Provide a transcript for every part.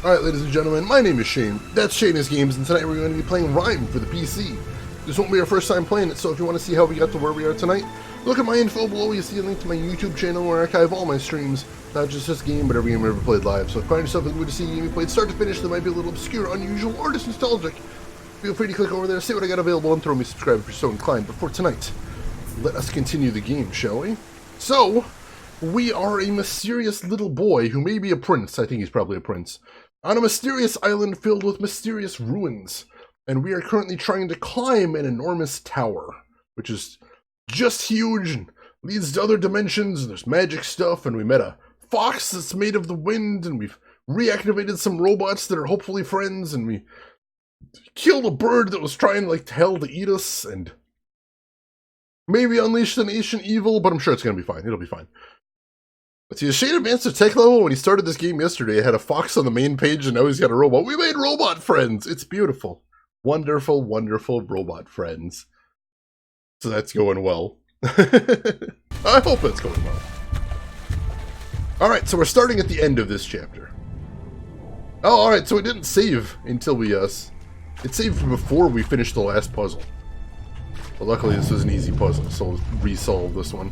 Alright, ladies and gentlemen, my name is Shane. That's Shane's Games, and tonight we're going to be playing RiME for the PC. This won't be our first time playing it, so if you want to see how we got to where we are tonight, look at my info below. You see a link to my YouTube channel where I archive all my streams, not just this game, but every game I've ever played live. So if you find yourself looking to see a game you played start to finish that might be a little obscure, unusual, or just nostalgic, feel free to click over there, see what I got available, and throw me a subscribe if you're so inclined. But for tonight, let us continue the game, shall we? So, we are a mysterious little boy who may be a prince. I think he's probably a prince. On a mysterious island filled with mysterious ruins, and we are currently trying to climb an enormous tower, which is just huge and leads to other dimensions, and there's magic stuff, and we met a fox that's made of the wind, and we've reactivated some robots that are hopefully friends, and we killed a bird that was trying like hell to eat us, and maybe unleashed an ancient evil, but I'm sure it's going to be fine. It'll be fine. But see, Shane advanced to tech level when he started this game yesterday. It had a fox on the main page, and now he's got a robot. We made robot friends! It's beautiful. Wonderful, wonderful robot friends. So that's going well. I hope that's going well. Alright, so we're starting at the end of this chapter. Oh, alright, so it didn't save until we, it saved before we finished the last puzzle. But luckily this was an easy puzzle, so we'll resolve this one.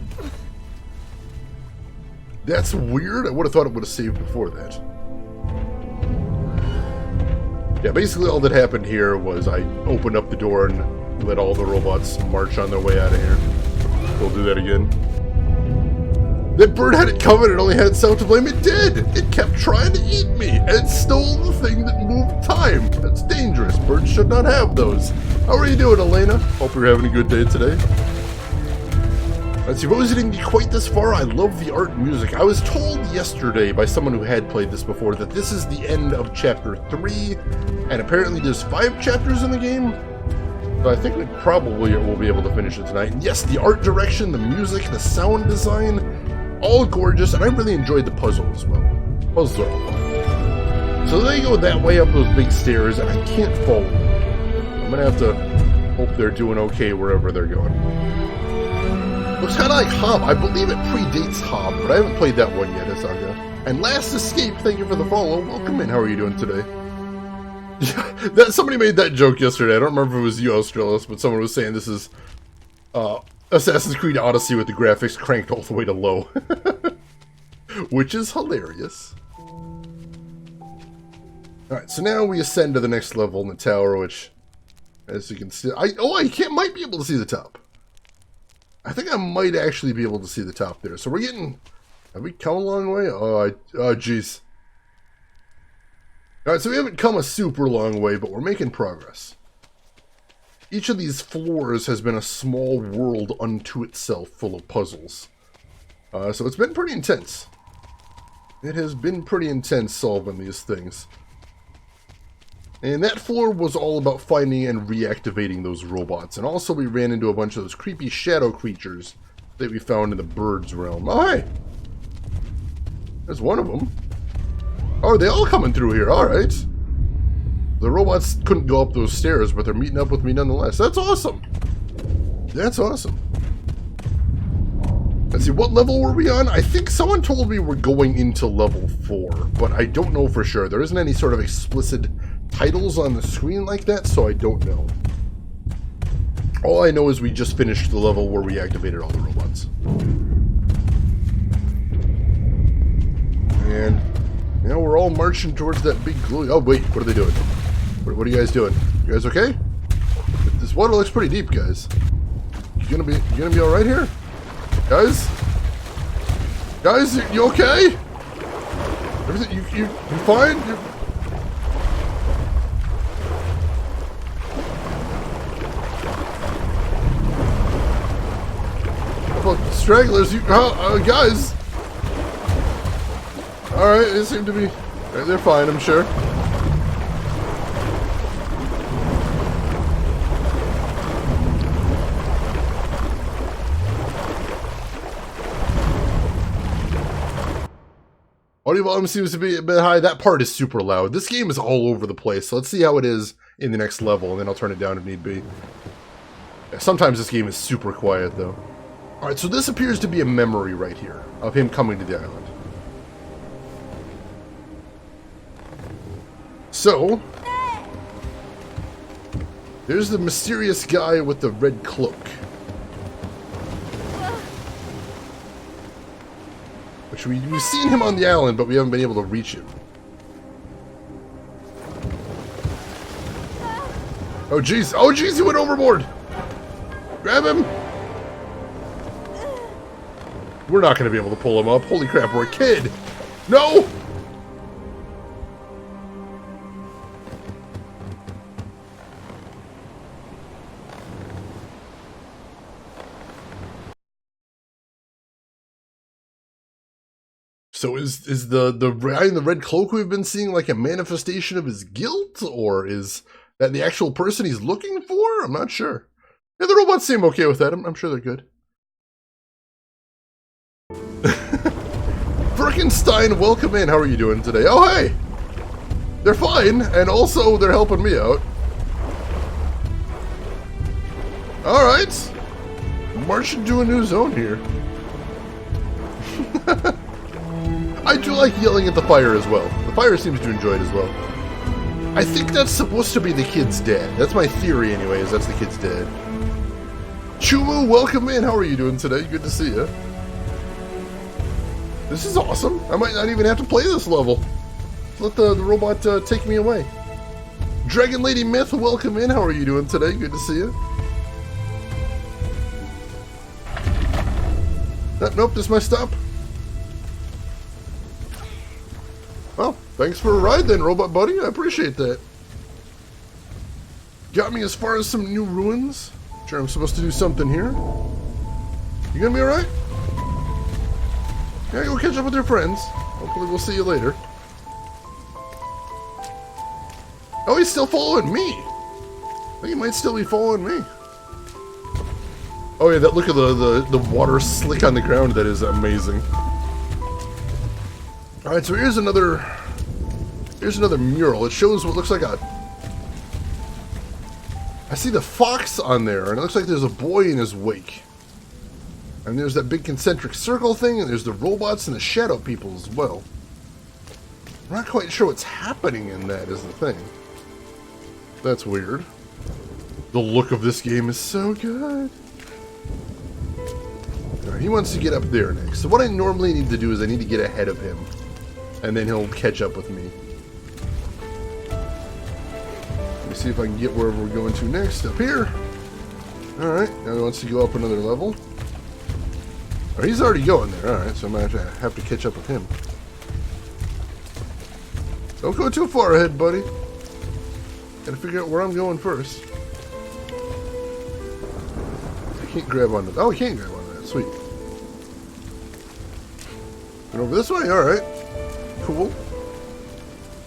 That's weird. I would have thought it would have saved before that. Yeah, basically all that happened here was I opened up the door and let all the robots march on their way out of here. We'll do that again. That bird had it coming. It only had itself to blame. It did. It kept trying to eat me and stole the thing that moved time. That's dangerous. Birds should not have those. How are you doing, Elena? Hope you're having a good day today. I suppose you didn't get quite this far. I love the art and music. I was told yesterday by someone who had played this before that this is the end of chapter 3, and apparently there's 5 chapters in the game. So I think we probably will be able to finish it tonight. And yes, the art direction, the music, the sound design, all gorgeous, and I really enjoyed the puzzle as well. Puzzles are all fun. So they go that way up those big stairs, and I can't follow them. I'm gonna have to hope they're doing okay wherever they're going. Looks kind of like Hob. I believe it predates Hob, but I haven't played that one yet, Asaga. And Last Escape, thank you for the follow. Welcome in. How are you doing today? Somebody made that joke yesterday. I don't remember if it was you, Australis, but someone was saying this is Assassin's Creed Odyssey with the graphics cranked all the way to low. Which is hilarious. Alright, so now we ascend to the next level in the tower, which, as you can see... might be able to see the top. I think I might actually be able to see the top there. So we're getting... Have we come a long way? Oh, jeez. Alright, so we haven't come a super long way, but we're making progress. Each of these floors has been a small world unto itself full of puzzles. So it's been pretty intense. It has been pretty intense solving these things. And that floor was all about finding and reactivating those robots. And also we ran into a bunch of those creepy shadow creatures that we found in the birds realm. Oh, hey! There's one of them. Oh, are they all coming through here? Alright. The robots couldn't go up those stairs, but they're meeting up with me nonetheless. That's awesome! That's awesome. Let's see, what level were we on? I think someone told me we're going into level 4, but I don't know for sure. There isn't any sort of explicit titles on the screen like that, so I don't know. All I know is we just finished the level where we activated all the robots. And now we're all marching towards that big glue. Oh wait, what are they doing? What are you guys doing? You guys okay? This water looks pretty deep, guys. You gonna be all right here, guys? Guys, you okay? Everything you fine? Stragglers, guys. Alright, they seem to be... They're fine, I'm sure. Audio volume seems to be a bit high. That part is super loud. This game is all over the place, so let's see how it is in the next level, and then I'll turn it down if need be. Yeah, sometimes this game is super quiet, though. Alright, so this appears to be a memory right here of him coming to the island. So, there's the mysterious guy with the red cloak. Which we've seen him on the island, but we haven't been able to reach him. Oh jeez, oh jeez, he went overboard! Grab him! We're not going to be able to pull him up. Holy crap, we're a kid! No! So is the guy in the red cloak we've been seeing like a manifestation of his guilt? Or is that the actual person he's looking for? I'm not sure. Yeah, the robots seem okay with that. I'm sure they're good. Frankenstein, welcome in. How are you doing today? Oh, hey! They're fine, and also they're helping me out. Alright. Marching to a new zone here. I do like yelling at the fire as well. The fire seems to enjoy it as well. I think that's supposed to be the kid's dad. That's my theory anyways, that's the kid's dad. Chumu, welcome in. How are you doing today? Good to see you. This is awesome. I might not even have to play this level. Let the robot take me away. Dragon Lady Myth, welcome in. How are you doing today? Good to see you. Nope, this is my stop. Well, thanks for a ride then, Robot Buddy. I appreciate that. Got me as far as some new ruins. Sure, I'm supposed to do something here. You gonna be alright? Yeah, go catch up with your friends. Hopefully we'll see you later. Oh, he's still following me. I think he might still be following me. Oh yeah, that look at the water slick on the ground. That is amazing. All right, so here's another mural. It shows what looks like a. I see the fox on there, and it looks like there's a boy in his wake. And there's that big concentric circle thing, and there's the robots and the shadow people as well. I'm not quite sure what's happening in that is the thing. That's weird. The look of this game is so good. Alright, he wants to get up there next. So what I normally need to do is I need to get ahead of him. And then he'll catch up with me. Let me see if I can get where we're going to next. Up here. Alright, now he wants to go up another level. Oh, he's already going there. Alright, so I'm going to have to catch up with him. Don't go too far ahead, buddy. Gotta figure out where I'm going first. I can't grab onto... Oh, I can't grab onto that. Sweet. And over this way? Alright. Cool.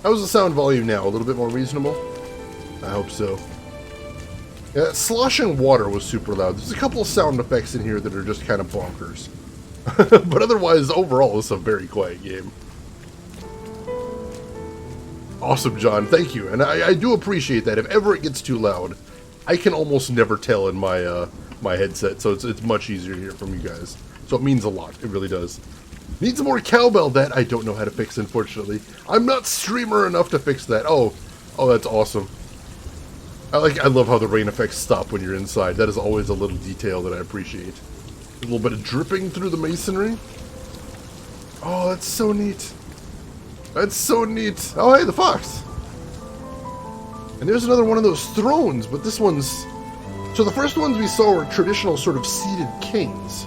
How's the sound volume now? A little bit more reasonable? I hope so. Yeah, that sloshing water was super loud. There's a couple of sound effects in here that are just kind of bonkers. But otherwise, overall, it's a very quiet game. Awesome, John. Thank you. And I do appreciate that. If ever it gets too loud, I can almost never tell in my my headset, so it's much easier to hear from you guys. So it means a lot. It really does. Needs more cowbell. That I don't know how to fix, unfortunately. I'm not streamer enough to fix that. Oh, that's awesome. I love how the rain effects stop when you're inside. That is always a little detail that I appreciate. A little bit of dripping through the masonry. Oh, that's so neat. That's so neat. Oh, hey, the fox. And there's another one of those thrones, but this one's... So the first ones we saw were traditional sort of seated kings.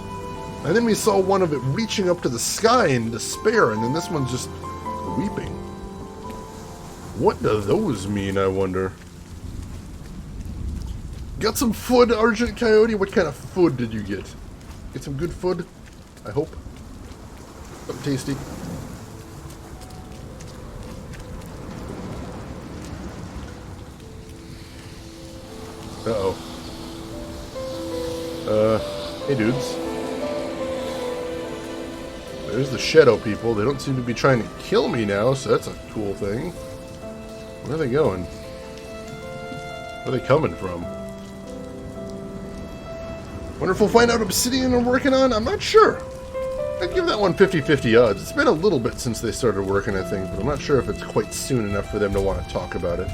And then we saw one of it reaching up to the sky in despair, and then this one's just weeping. What do those mean, I wonder? Got some food, Argent Coyote? What kind of food did you get? Get some good food? I hope. Something tasty. Uh-oh. Hey dudes. There's the shadow people. They don't seem to be trying to kill me now, so that's a cool thing. Where are they going? Where are they coming from? Wonder if we'll find out Obsidian I'm working on? I'm not sure. I'd give that one 50-50 odds. It's been a little bit since they started working, I think, but I'm not sure if it's quite soon enough for them to want to talk about it.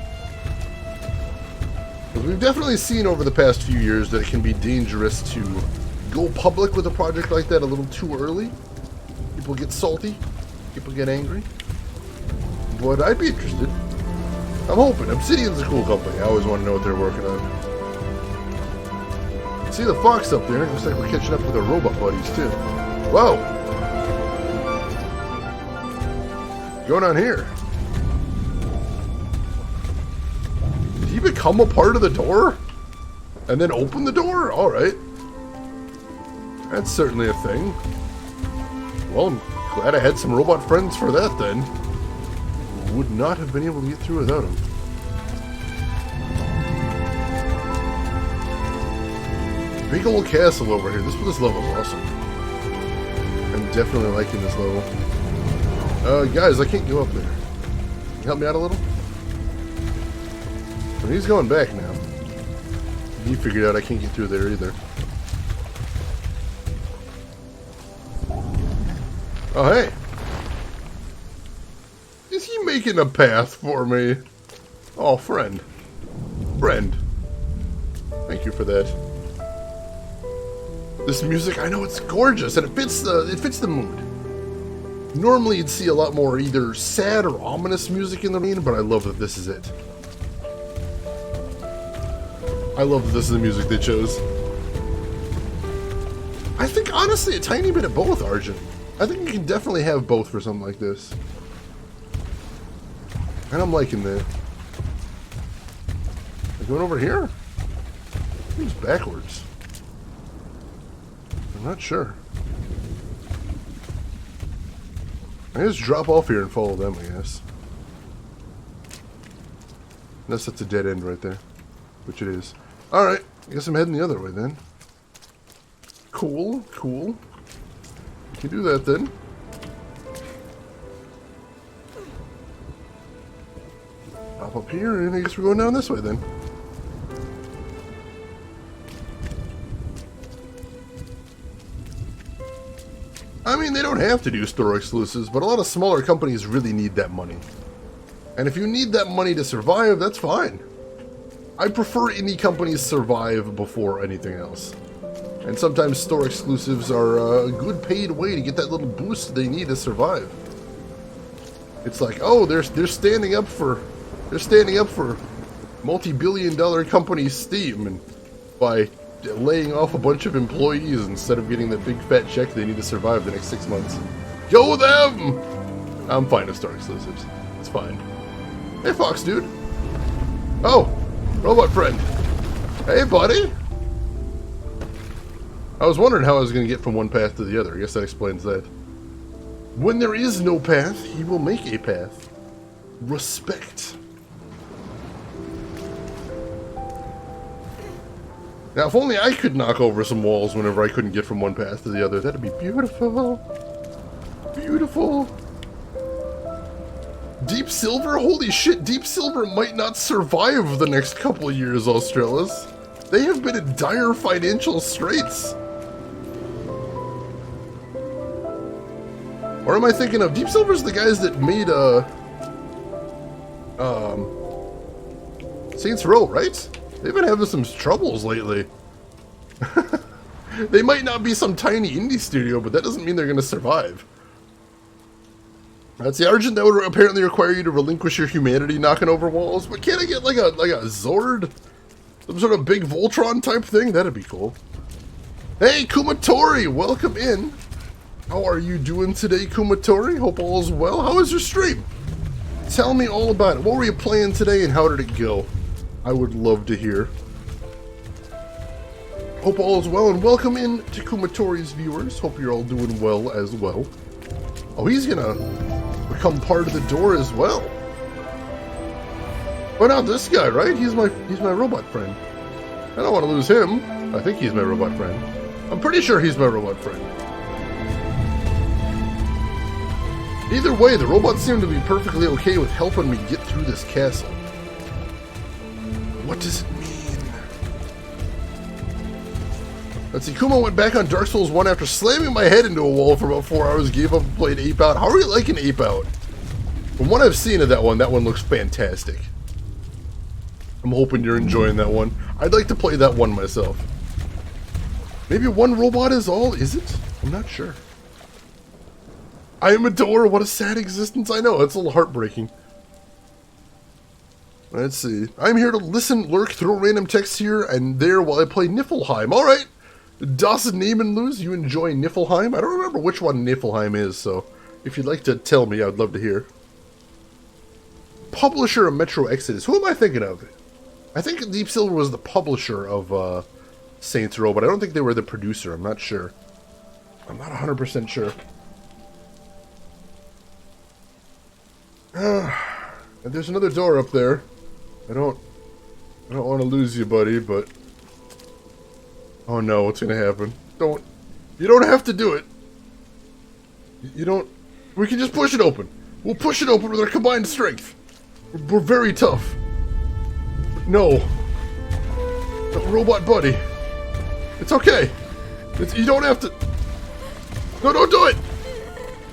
But we've definitely seen over the past few years that it can be dangerous to go public with a project like that a little too early. People get salty. People get angry. But I'd be interested. I'm hoping. Obsidian's a cool company. I always want to know what they're working on. See the fox up there? Looks like we're catching up with our robot buddies, too. Whoa! What's going on here? Did he become a part of the door? And then open the door? Alright. That's certainly a thing. Well, I'm glad I had some robot friends for that, then. Would not have been able to get through without him. Big old castle over here. This level is awesome. I'm definitely liking this level. Guys, I can't go up there. Can you help me out a little? But he's going back now. He figured out I can't get through there either. Oh, hey. Is he making a path for me? Oh, friend. Friend. Thank you for that. This music, I know it's gorgeous, and it fits the mood. Normally you'd see a lot more either sad or ominous music in the rain, but I love that this is it. I love that this is the music they chose. I think, honestly, a tiny bit of both, Arjun. I think you can definitely have both for something like this. And I'm liking that. I'm going over here? Seems backwards. I'm not sure. I just drop off here and follow them, I guess. Unless that's a dead end right there. Which it is. Alright, I guess I'm heading the other way then. Cool, cool. We can do that then. Pop up here, and I guess we're going down this way then. I mean, they don't have to do store exclusives, but a lot of smaller companies really need that money. And if you need that money to survive, that's fine. I prefer indie companies survive before anything else. And sometimes store exclusives are a good paid way to get that little boost they need to survive. It's like, oh, they're standing up for multi-billion-dollar company Steam, and by laying off a bunch of employees instead of getting that big fat check they need to survive the next 6 months. Go them! I'm fine with store exclusives. It's fine. Hey, Fox dude. Oh, robot friend. Hey, buddy. I was wondering how I was going to get from one path to the other. I guess that explains that. When there is no path, he will make a path. Respect. Now, if only I could knock over some walls whenever I couldn't get from one path to the other, that'd be beautiful. Beautiful. Deep Silver? Holy shit, Deep Silver might not survive the next couple of years, Australis. They have been in dire financial straits. Or am I thinking of... Deep Silver's the guys that made, Saints Row, right? They've been having some troubles lately. They might not be some tiny indie studio, but that doesn't mean they're going to survive. That's the Argent that would apparently require you to relinquish your humanity knocking over walls. But can't I get like a Zord? Some sort of big Voltron type thing? That'd be cool. Hey, Kumatori, welcome in. How are you doing today, Kumatori? Hope all is well. How was your stream? Tell me all about it. What were you playing today and how did it go? I would love to hear. Hope all is well, and welcome in to Kumatori's viewers. Hope you're all doing well as well. Oh, he's gonna become part of the door as well. Why not this guy, right? He's my robot friend. I don't want to lose him. I think he's my robot friend. I'm pretty sure he's my robot friend. Either way, the robots seem to be perfectly okay with helping me get through this castle. What does it mean? Let's see, Kuma went back on Dark Souls 1 after slamming my head into a wall for about 4 hours, gave up and played Ape Out. How are you liking Ape Out? From what I've seen of that one looks fantastic. I'm hoping you're enjoying that one. I'd like to play that one myself. Maybe one robot is all, is it? I'm not sure. I am a door, what a sad existence. I know, it's a little heartbreaking. Let's see. I'm here to listen, lurk, throw random texts here and there while I play Niflheim. Alright. Dawson Name and Lose, you enjoy Niflheim? I don't remember which one Niflheim is, so if you'd like to tell me, I'd love to hear. Publisher of Metro Exodus. Who am I thinking of? I think Deep Silver was the publisher of Saints Row, but I don't think they were the producer. I'm not sure. I'm not 100% sure. And there's another door up there. I don't want to lose you, buddy, but... Oh no, what's gonna happen? You don't have to do it. You don't... We can just push it open. We'll push it open with our combined strength. We're very tough. No. Robot buddy. It's okay. You don't have to... No, don't do it!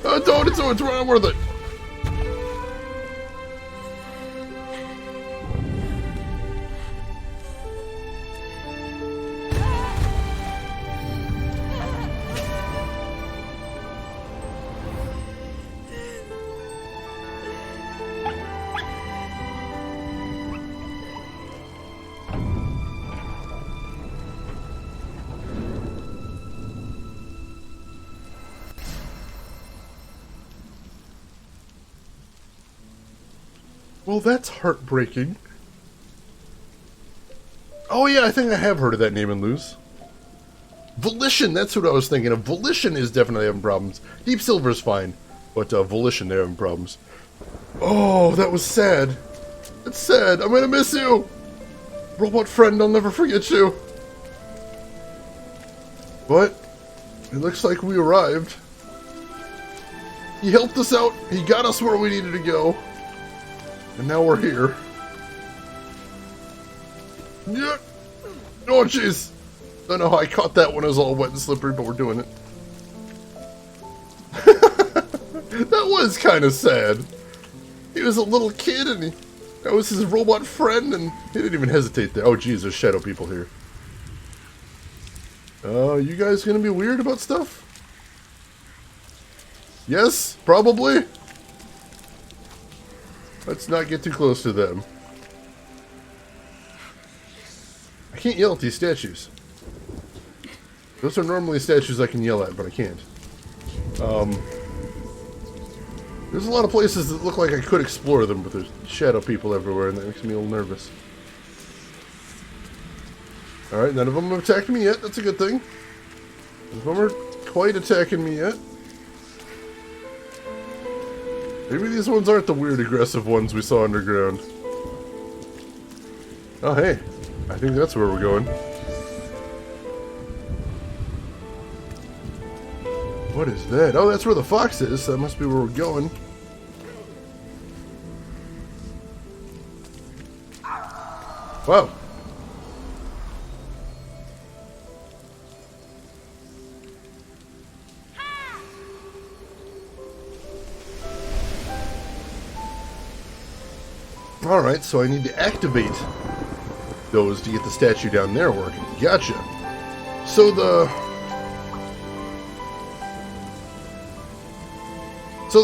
Don't, it's not worth it. Well, that's heartbreaking. Oh yeah, I think I have heard of that name and lose. Volition, that's what I was thinking of. Volition is definitely having problems. Deep Silver's fine, but Volition, they're having problems. Oh, that was sad. It's sad. I'm gonna miss you. Robot friend, I'll never forget you. But, it looks like we arrived. He helped us out. He got us where we needed to go. And now we're here. Yeah. Oh, jeez. Don't know how I caught that when it was all wet and slippery, but we're doing it. That was kind of sad. He was a little kid, and that was his robot friend, and he didn't even hesitate there. Oh, jeez, there's shadow people here. You guys gonna be weird about stuff? Yes, probably. Let's not get too close to them. I can't yell at these statues. Those are normally statues I can yell at, but I can't. There's a lot of places that look like I could explore them, but there's shadow people everywhere, and that makes me a little nervous. Alright, none of them have attacked me yet. That's a good thing. None of them are quite attacking me yet. Maybe these ones aren't the weird aggressive ones we saw underground. Oh hey, I think that's where we're going. What is that? Oh, that's where the fox is. That must be where we're going. Wow. Alright, so I need to activate those to get the statue down there working. Gotcha. So the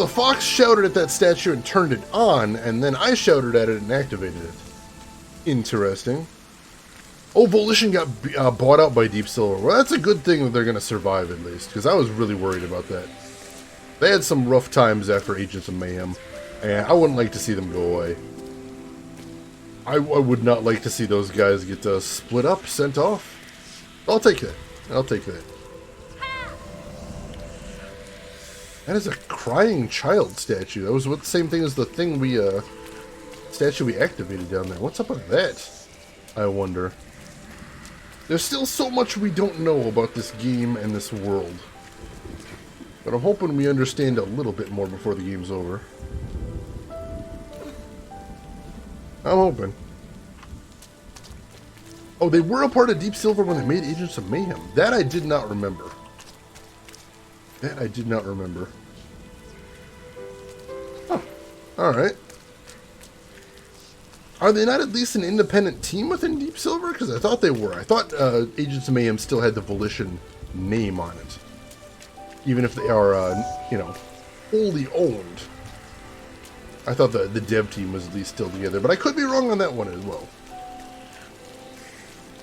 fox shouted at that statue and turned it on, and then I shouted at it and activated it. Interesting. Oh, Volition got bought out by Deep Silver. Well, that's a good thing that they're going to survive at least, because I was really worried about that. They had some rough times after Agents of Mayhem, and I wouldn't like to see them go away. I would not like to see those guys get split up, sent off. I'll take that. I'll take that. That is a crying child statue. That was the same thing as the thing statue we activated down there. What's up with that? I wonder. There's still so much we don't know about this game and this world. But I'm hoping we understand a little bit more before the game's over. I'm hoping. Oh, they were a part of Deep Silver when they made Agents of Mayhem. That I did not remember. That I did not remember. Huh. Alright. Are they not at least an independent team within Deep Silver? Because I thought they were. I thought Agents of Mayhem still had the Volition name on it. Even if they are, you know, wholly owned. I thought the dev team was at least still together. But I could be wrong on that one as well.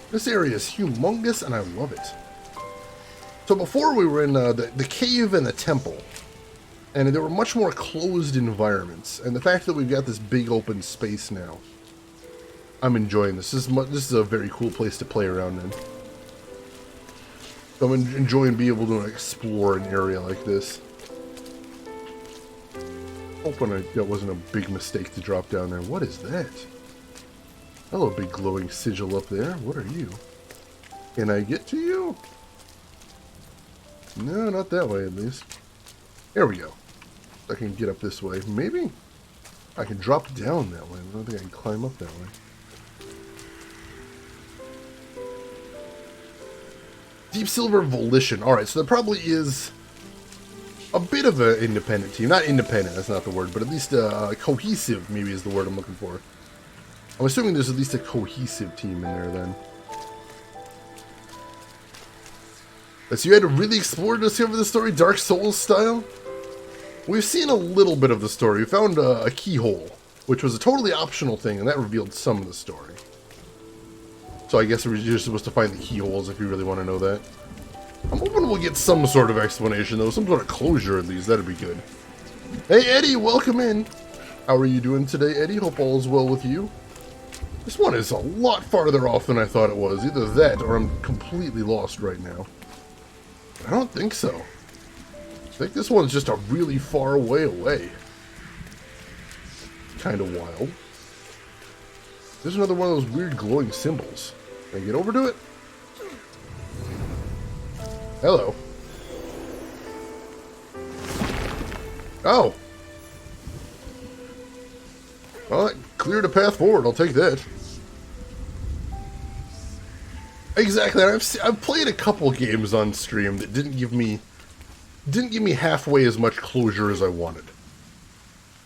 This area is humongous and I love it. So before we were in the cave and the temple. And there were much more closed environments. And the fact that we've got this big open space now. I'm enjoying this. This is a very cool place to play around in. So I'm enjoying being able to explore an area like this. Hoping that wasn't a big mistake to drop down there. What is that? Hello, big glowing sigil up there. What are you? Can I get to you? No, not that way at least. There we go. I can get up this way. Maybe I can drop down that way. I don't think I can climb up that way. Deep Silver Volition. Alright, so there probably is a bit of an independent team. Not independent, that's not the word, but at least cohesive, maybe is the word I'm looking for. I'm assuming there's at least a cohesive team in there then. So you had to really explore to discover the story, Dark Souls style? We've seen a little bit of the story. We found a keyhole, which was a totally optional thing, and that revealed some of the story. So I guess you're supposed to find the keyholes if you really want to know that. I'm hoping we'll get some sort of explanation, though. Some sort of closure, at least. That'd be good. Hey, Eddie, welcome in. How are you doing today, Eddie? Hope all is well with you. This one is a lot farther off than I thought it was. Either that, or I'm completely lost right now. I don't think so. I think this one's just a really far way away. Kind of wild. There's another one of those weird glowing symbols. Can I get over to it? Hello. Oh. Well, that cleared a path forward. I'll take that. Exactly. I've played a couple games on stream that didn't give me halfway as much closure as I wanted.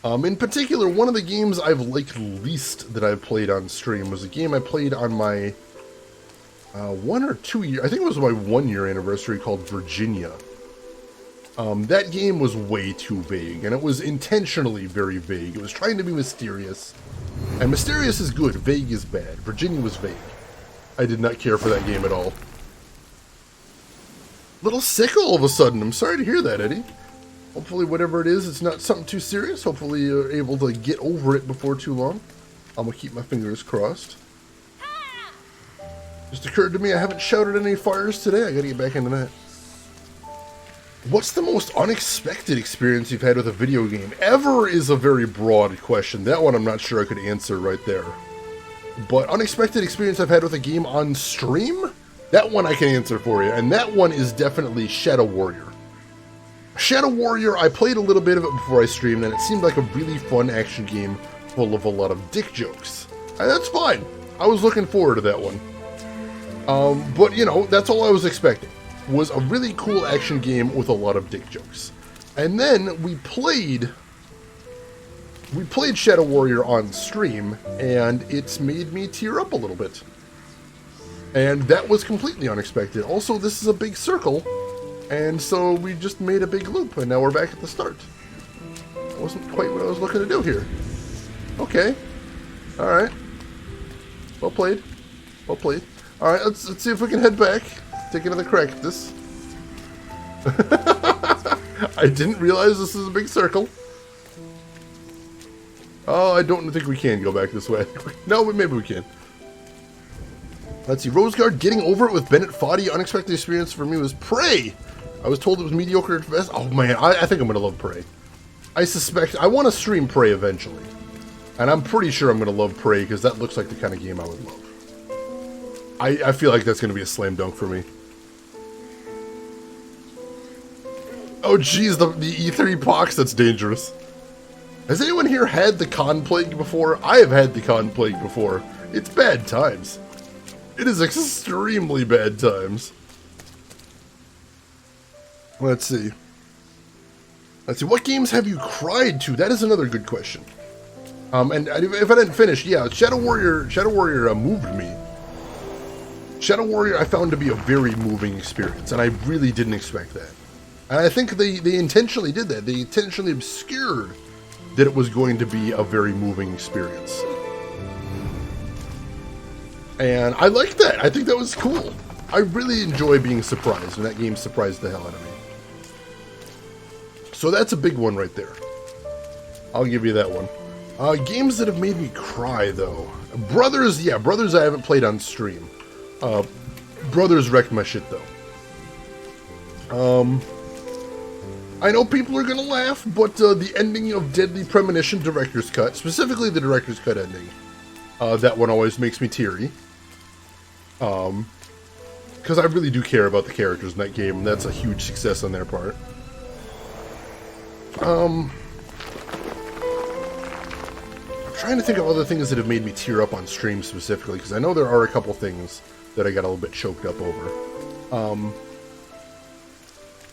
In particular, one of the games I've liked least that I've played on stream was a game I played on my 1 or 2 year, I think it was my 1 year anniversary, called Virginia. That game was way too vague, and it was intentionally very vague. It was trying to be mysterious, and mysterious is good, vague is bad. Virginia was vague. I did not care for that game at all. Little sick all of a sudden. I'm sorry to hear that, Eddie. Hopefully whatever it is, it's not something too serious. Hopefully you're able to get over it before too long. I'm going to keep my fingers crossed. Just occurred to me I haven't shouted any fires today. I got to get back into that. What's the most unexpected experience you've had with a video game? Ever is a very broad question. That one I'm not sure I could answer right there. But unexpected experience I've had with a game on stream? That one I can answer for you. And that one is definitely Shadow Warrior. Shadow Warrior, I played a little bit of it before I streamed, and it seemed like a really fun action game full of a lot of dick jokes. And that's fine. I was looking forward to that one. But, you know, that's all I was expecting. Was a really cool action game with a lot of dick jokes. And then we played Shadow Warrior on stream, and it's made me tear up a little bit. And that was completely unexpected. Also, this is a big circle, and so we just made a big loop, and now we're back at the start. That wasn't quite what I was looking to do here. Okay. Alright. Well played. Well played. Alright, let's see if we can head back. Take another crack at this. I didn't realize this is a big circle. Oh, I don't think we can go back this way. No, but maybe we can. Let's see. Roseguard getting over it with Bennett Foddy. Unexpected experience for me was Prey. I was told it was mediocre at best. Oh man, I think I'm going to love Prey. I want to stream Prey eventually. And I'm pretty sure I'm going to love Prey because that looks like the kind of game I would love. I feel like that's going to be a slam dunk for me. Oh geez, the E3 pox, that's dangerous. Has anyone here had the Con Plague before? I have had the Con Plague before. It's bad times. It is extremely bad times. Let's see. What games have you cried to? That is another good question. And if I didn't finish, yeah, Shadow Warrior moved me. Shadow Warrior I found to be a very moving experience, and I really didn't expect that. And I think they intentionally did that. They intentionally obscured that it was going to be a very moving experience. And I liked that. I think that was cool. I really enjoy being surprised, and that game surprised the hell out of me. So that's a big one right there. I'll give you that one. Games that have made me cry, though. Brothers, yeah, Brothers I haven't played on stream. Brothers wrecked my shit, though. I know people are gonna laugh, but the ending of Deadly Premonition Director's Cut, specifically the Director's Cut ending, that one always makes me teary. Because I really do care about the characters in that game, and that's a huge success on their part. I'm trying to think of other things that have made me tear up on stream specifically, because I know there are a couple things that I got a little bit choked up over.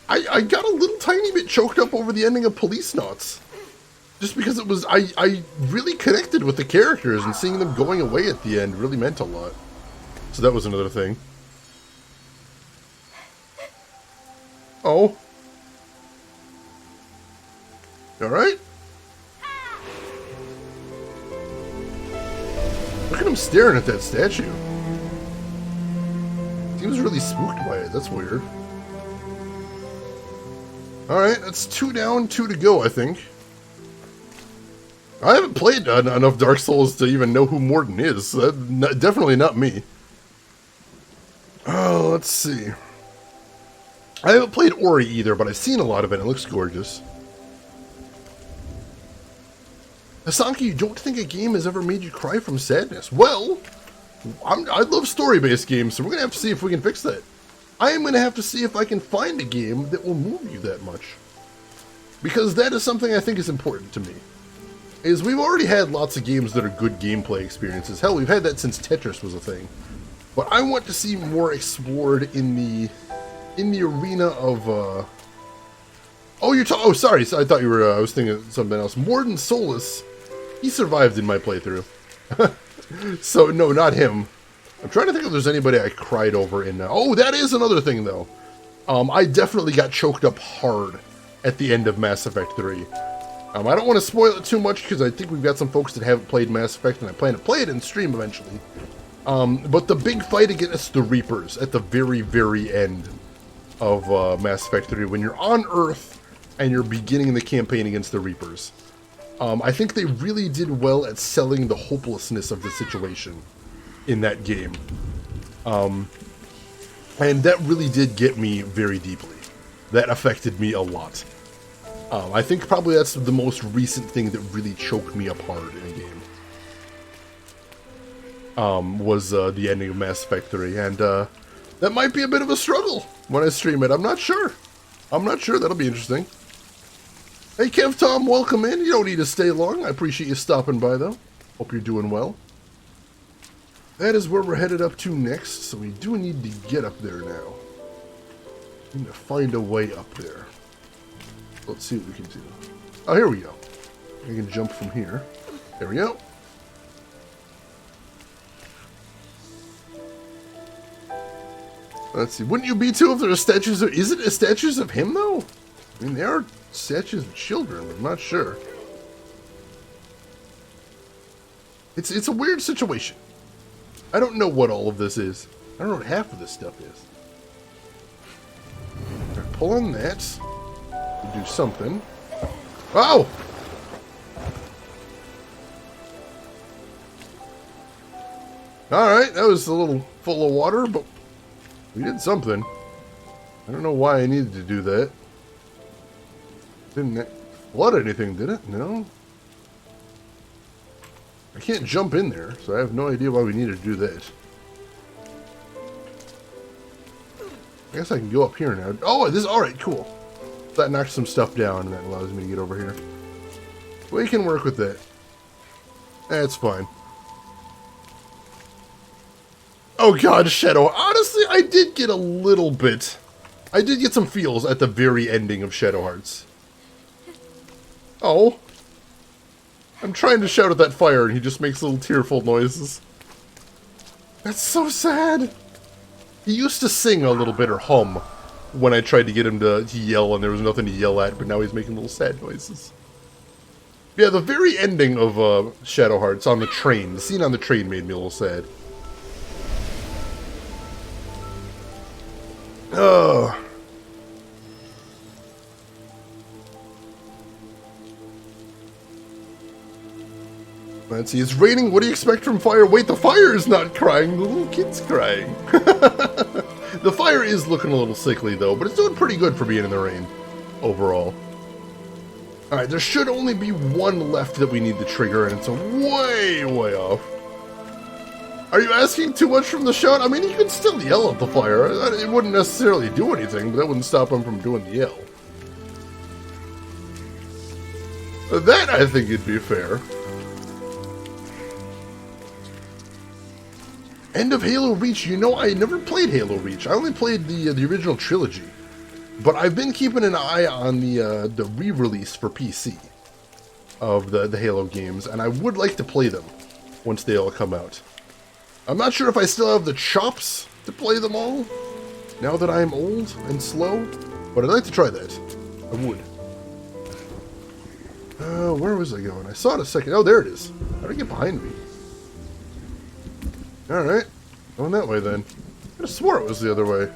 I got a little tiny bit choked up over the ending of Police Knots. Just because it was, I really connected with the characters, and seeing them going away at the end really meant a lot. So that was another thing. Oh. Alright? Look at him staring at that statue. Seems really spooked by it. That's weird. Alright, that's 2 down, 2 to go, I think. I haven't played enough Dark Souls to even know who Morden is. So definitely not me. Oh, let's see. I haven't played Ori either, but I've seen a lot of it. It looks gorgeous. Hasanki, you don't think a game has ever made you cry from sadness? Well, I love story-based games, so we're going to have to see if we can fix that. I am going to have to see if I can find a game that will move you that much. Because that is something I think is important to me. Is we've already had lots of games that are good gameplay experiences. Hell, we've had that since Tetris was a thing. But I want to see more explored in the arena of, oh, sorry, I thought you were, I was thinking of something else. Morden Solus, he survived in my playthrough. So, no, not him. I'm trying to think if there's anybody I cried over in, oh, that is another thing, though. I definitely got choked up hard at the end of Mass Effect 3. I don't want to spoil it too much, because I think we've got some folks that haven't played Mass Effect, and I plan to play it in stream eventually. But the big fight against the Reapers at the very, very end of Mass Effect 3, when you're on Earth and you're beginning the campaign against the Reapers. I think they really did well at selling the hopelessness of the situation in that game. And that really did get me very deeply. That affected me a lot. I think probably that's the most recent thing that really choked me up hard in a game. Was the ending of Mass Effect 3, and that might be a bit of a struggle when I stream it. I'm not sure. That'll be interesting. Hey, Kev Tom, welcome in. You don't need to stay long. I appreciate you stopping by, though. Hope you're doing well. That is where we're headed up to next, so we do need to get up there now. We need to find a way up there. Let's see what we can do. Oh, here we go. We can jump from here. There we go. Let's see. Wouldn't you be too if there are statues of... Is it statues of him, though? I mean, there are statues of children, but I'm not sure. It's a weird situation. I don't know what all of this is. I don't know what half of this stuff is. Pull on that. We'll do something. Oh! Alright, that was a little full of water, but we did something. I don't know why I needed to do that. Didn't flood anything, did it? No. I can't jump in there, so I have no idea why we needed to do that. I guess I can go up here now. Oh, this is alright, cool. That knocks some stuff down, and that allows me to get over here. We can work with that. That's fine. Oh god, Shadow. Honestly, I did get a little bit. I did get some feels at the very ending of Shadow Hearts. Oh. I'm trying to shout at that fire and he just makes little tearful noises. That's so sad. He used to sing a little bit or hum when I tried to get him to yell and there was nothing to yell at, but now he's making little sad noises. Yeah, the very ending of Shadow Hearts on the train, the scene on the train made me a little sad. Oh. Let's see, it's raining. What do you expect from fire? Wait, the fire is not crying. The little kid's crying. The fire is looking a little sickly, though, but it's doing pretty good for being in the rain, overall. Alright, there should only be one left that we need to trigger, and it's way, way off. Are you asking too much from the shot? I mean, you can still yell at the fire. It wouldn't necessarily do anything, but that wouldn't stop him from doing the yell. That, I think, would be fair. End of Halo Reach. You know, I never played Halo Reach. I only played the original trilogy. But I've been keeping an eye on the re-release for PC of the Halo games, and I would like to play them once they all come out. I'm not sure if I still have the chops to play them all, now that I'm old and slow, but I'd like to try that. I would. Where was I going? I saw it a second. Oh, there it is. How did it get behind me? Alright. Going that way then. I could have swore it was the other way.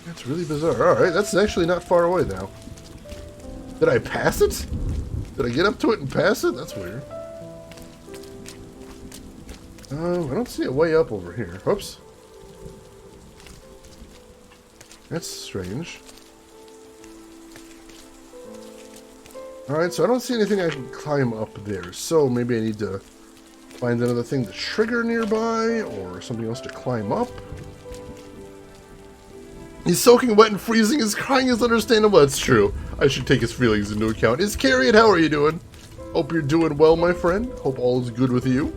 That's really bizarre. Alright, that's actually not far away now. Did I pass it? Did I get up to it and pass it? That's weird. I don't see a way up over here. Whoops. That's strange. Alright, so I don't see anything I can climb up there. So maybe I need to find another thing to trigger nearby, or something else to climb up. He's soaking wet and freezing. His crying is understandable. That's true. I should take his feelings into account. Iscariot, how are you doing? Hope you're doing well, my friend. Hope all is good with you.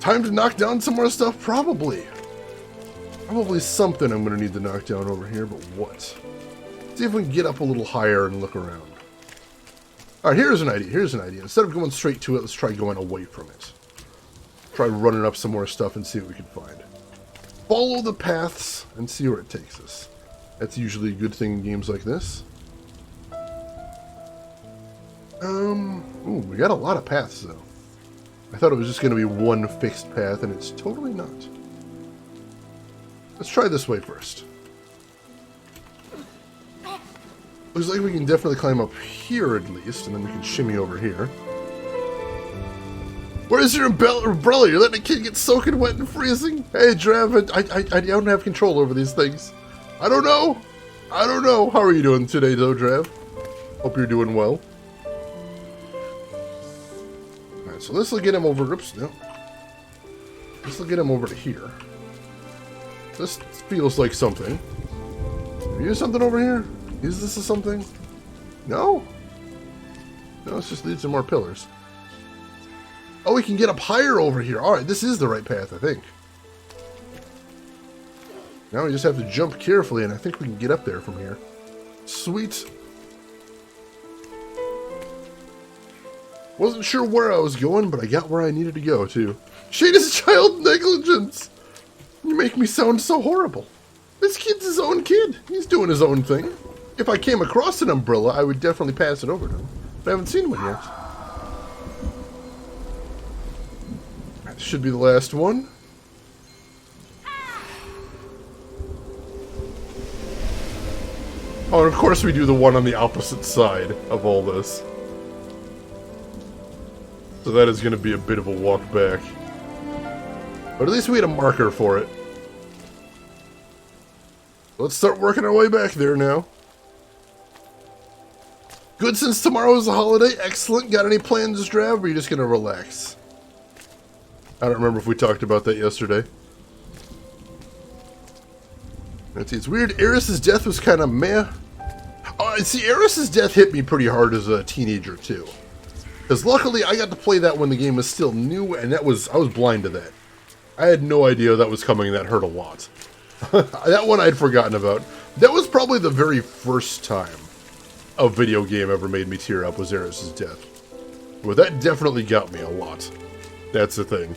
Time to knock down some more stuff? Probably. Probably something I'm going to need to knock down over here, but what? See if we can get up a little higher and look around. Alright, here's an idea. Here's an idea. Instead of going straight to it, let's try going away from it. Try running up some more stuff and see what we can find. Follow the paths and see where it takes us. That's usually a good thing in games like this. Ooh, we got a lot of paths though. I thought it was just going to be one fixed path, and it's totally not. Let's try this way first. Looks like we can definitely climb up here at least, and then we can shimmy over here. Where's your umbrella? You're letting a kid get soaking wet and freezing? Hey, Drav, I don't have control over these things. I don't know. I don't know. How are you doing today, though, Drav? Hope you're doing well. Alright, so this will get him over... Oops, no. This will get him over to here. This feels like something. Is something over here? Is this something? No? No, it's just leads to more pillars. Oh, we can get up higher over here. Alright, this is the right path, I think. Now we just have to jump carefully, and I think we can get up there from here. Sweet. Wasn't sure where I was going, but I got where I needed to go, too. Shade is child negligence! You make me sound so horrible. This kid's his own kid. He's doing his own thing. If I came across an umbrella, I would definitely pass it over to him. But I haven't seen one yet. That should be the last one. Oh, and of course we do the one on the opposite side of all this. So that is going to be a bit of a walk back. But at least we had a marker for it. Let's start working our way back there now. Good since tomorrow is a holiday. Excellent. Got any plans, Drav, or are you just going to relax? I don't remember if we talked about that yesterday. Let's see. It's weird. Eris's death was kind of meh. Oh, see, Eris's death hit me pretty hard as a teenager, too. Because luckily I got to play that when the game was still new, and I was blind to that. I had no idea that was coming, and that hurt a lot. That one I'd forgotten about. That was probably the very first time a video game ever made me tear up, was Eris' death. Well, that definitely got me a lot. That's the thing.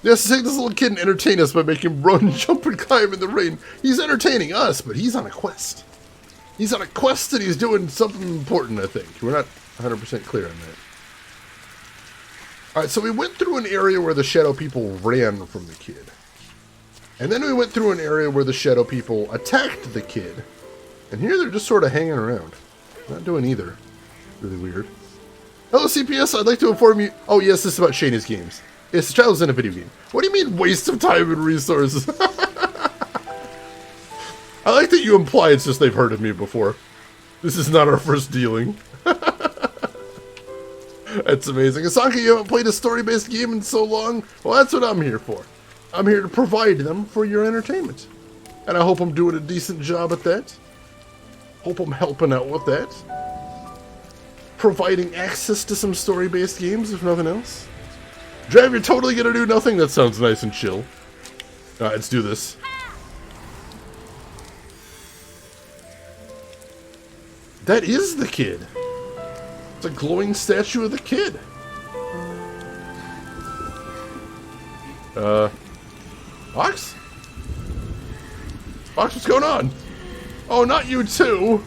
Yes, to take this little kid and entertain us by making him run, jump, and climb in the rain. He's entertaining us, but he's on a quest. He's on a quest and he's doing something important, I think. We're not 100% clear on that. Alright, so we went through an area where the shadow people ran from the kid. And then we went through an area where the shadow people attacked the kid. And here they're just sort of hanging around. Not doing either. Really weird. Hello, CPS. I'd like to inform you... Oh, yes, this is about Shayna's games. Yes, the child's in a video game. What do you mean, waste of time and resources? I like that you imply it's just they've heard of me before. This is not our first dealing. That's amazing. Asanka, you haven't played a story-based game in so long? Well, that's what I'm here for. I'm here to provide them for your entertainment. And I hope I'm doing a decent job at that. Hope I'm helping out with that. Providing access to some story-based games, if nothing else. Drav, you're totally gonna do nothing? That sounds nice and chill. Alright, let's do this. That is the kid. It's a glowing statue of the kid. Fox? Fox, what's going on? Oh, not you too.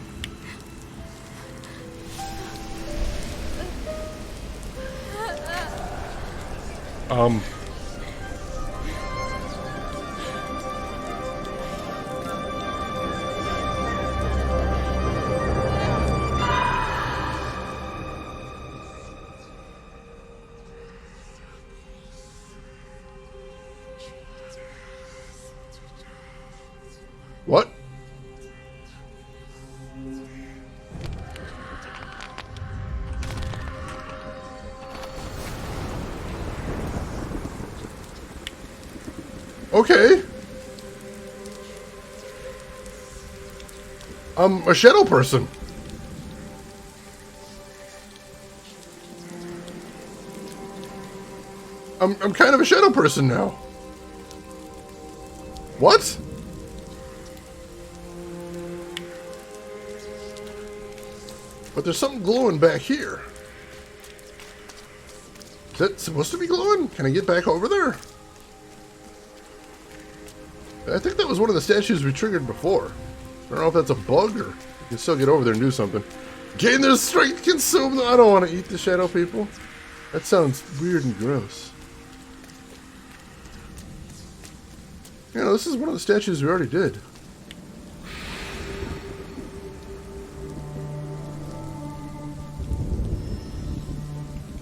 What? Okay. I'm a shadow person. I'm kind of a shadow person now. What? But there's something glowing back here. Is that supposed to be glowing? Can I get back over there? I think that was one of the statues we triggered before. I don't know if that's a bug or you can still get over there and do something. Gain their strength, consume them. I don't want to eat the shadow people. That sounds weird and gross. You know, this is one of the statues we already did.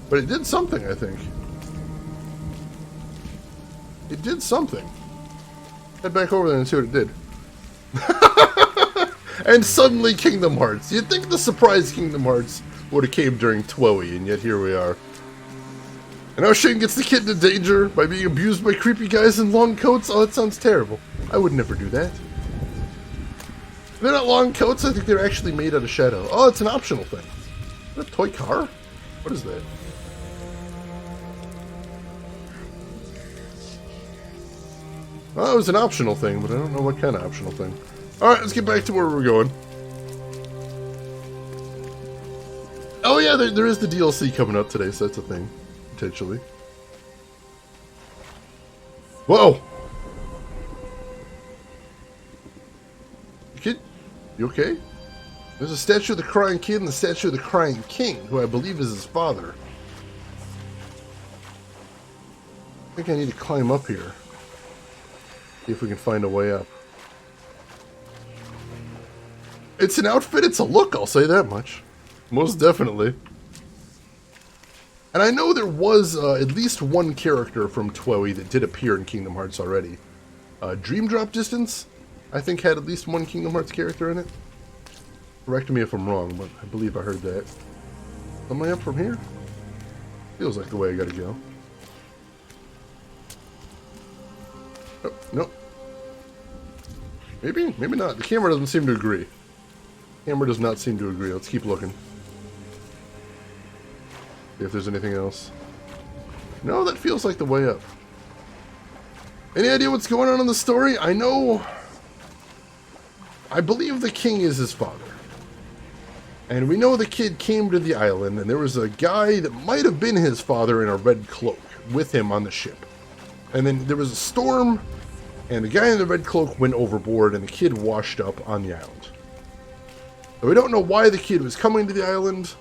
But it did something, I think. It did something. Head back over there and see what it did. And suddenly Kingdom Hearts. You'd think the surprise Kingdom Hearts would have came during Twoey, and yet here we are. And now Shane gets the kid into danger by being abused by creepy guys in long coats. Oh, that sounds terrible. I would never do that. They're not long coats, I think they're actually made out of shadow. Oh, it's an optional thing. Is that a toy car? What is that? Well, it was an optional thing, but I don't know what kind of optional thing. Alright, let's get back to where we're going. Oh yeah, there is the DLC coming up today, so that's a thing. Potentially. Whoa! Kid, you okay? There's a statue of the crying kid and the statue of the crying king, who I believe is his father. I think I need to climb up here. See if we can find a way up. It's an outfit, it's a look, I'll say that much. Most definitely. And I know there was at least one character from Twoey that did appear in Kingdom Hearts already. Dream Drop Distance, I think, had at least one Kingdom Hearts character in it. Correct me if I'm wrong, but I believe I heard that. Am I up from here? Feels like the way I gotta go. Oh, nope. Maybe? Maybe not. The camera doesn't seem to agree. Camera does not seem to agree. Let's keep looking. See if there's anything else. No, that feels like the way up. Any idea what's going on in the story? I believe the king is his father. And we know the kid came to the island, and there was a guy that might have been his father in a red cloak with him on the ship. And then there was a storm, and the guy in the red cloak went overboard, and the kid washed up on the island. So we don't know why the kid was coming to the island.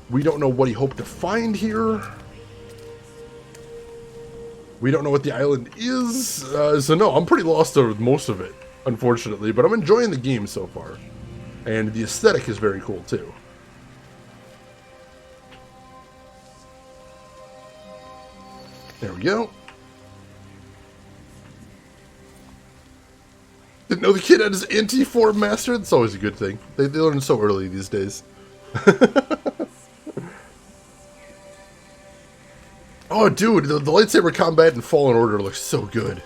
We don't know what he hoped to find here. We don't know what the island is. So no, I'm pretty lost with most of it, unfortunately. But I'm enjoying the game so far. And the aesthetic is very cool, too. There we go. Didn't know the kid had his anti-form master. That's always a good thing. They learn so early these days. Oh, dude, the lightsaber combat in Fallen Order looks so good.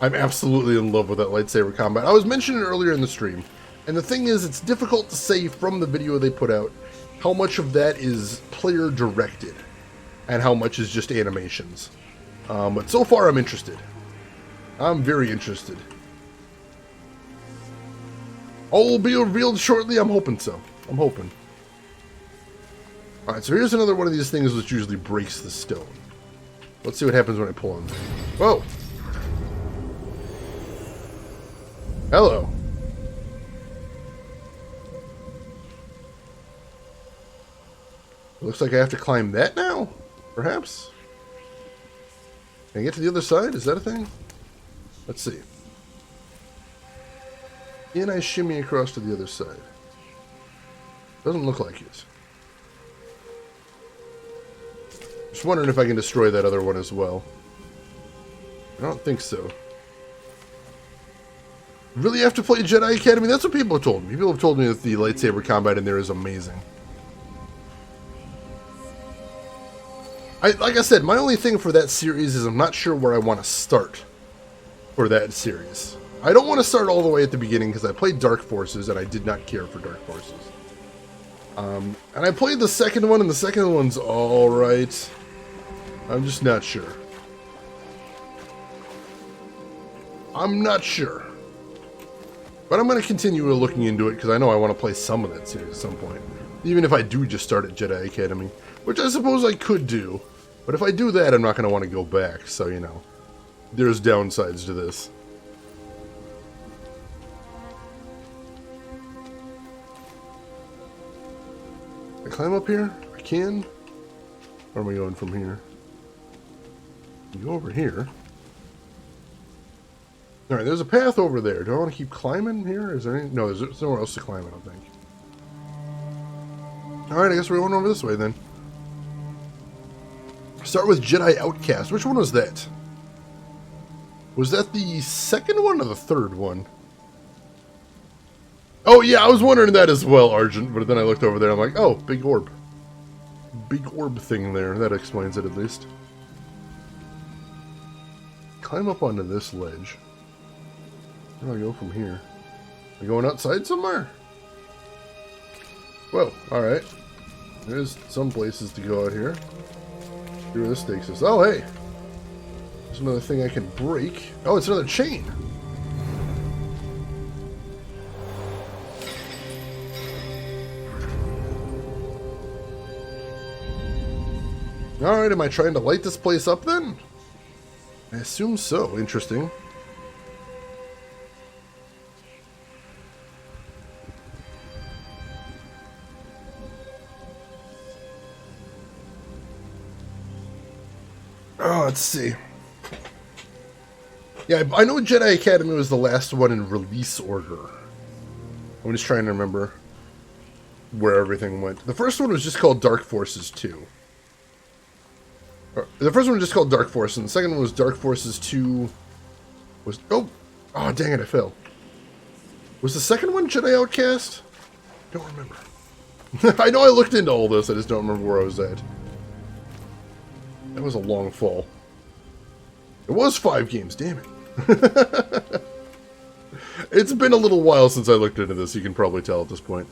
I'm absolutely in love with that lightsaber combat. I was mentioning it earlier in the stream. And the thing is, it's difficult to say from the video they put out how much of that is player-directed and how much is just animations. But so far, I'm interested. I'm very interested. All will be revealed shortly? I'm hoping so. I'm hoping. Alright, so here's another one of these things which usually breaks the stone. Let's see what happens when I pull on there. Whoa! Hello. Looks like I have to climb that now? Perhaps? Can I get to the other side? Is that a thing? Let's see. Can I shimmy across to the other side? Doesn't look like it. Just wondering if I can destroy that other one as well. I don't think so. Really have to play Jedi Academy? That's what people have told me. People have told me that the lightsaber combat in there is amazing. Like I said, my only thing for that series is I'm not sure where I want to start for that series. I don't want to start all the way at the beginning because I played Dark Forces and I did not care for Dark Forces. And I played the second one and the second one's alright. I'm just not sure. I'm not sure. But I'm going to continue looking into it because I know I want to play some of that series at some point. Even if I do just start at Jedi Academy. Which I suppose I could do. But if I do that, I'm not going to want to go back. So, you know, there's downsides to this. Can I climb up here? I can. Where am I going from here? You go over here. Alright, there's a path over there. Do I want to keep climbing here? Is there any... No, there's nowhere else to climb, I don't think. Alright, I guess we're going over this way then. Start with Jedi Outcast. Which one was that? Was that the second one or the third one? Oh yeah, I was wondering that as well, Argent. But then I looked over there and I'm like, oh, big orb. Big orb thing there. That explains it at least. Climb up onto this ledge. Where do I go from here? Am I going outside somewhere? Whoa, alright. There's some places to go out here. See where this takes us. Oh, hey! There's another thing I can break. Oh, it's another chain! Alright, am I trying to light this place up then? I assume so. Interesting. Oh, let's see. Yeah, I know Jedi Academy was the last one in release order. I'm just trying to remember where everything went. The first one was just called Dark Forces 2. The first one was just called Dark Force, and the second one was Dark Forces 2... Was... Oh! Oh, dang it, I fell. Was the second one Jedi Outcast? Don't remember. I know I looked into all this, I just don't remember where I was at. That was a long fall. It was 5 games, damn it. It's been a little while since I looked into this, you can probably tell at this point.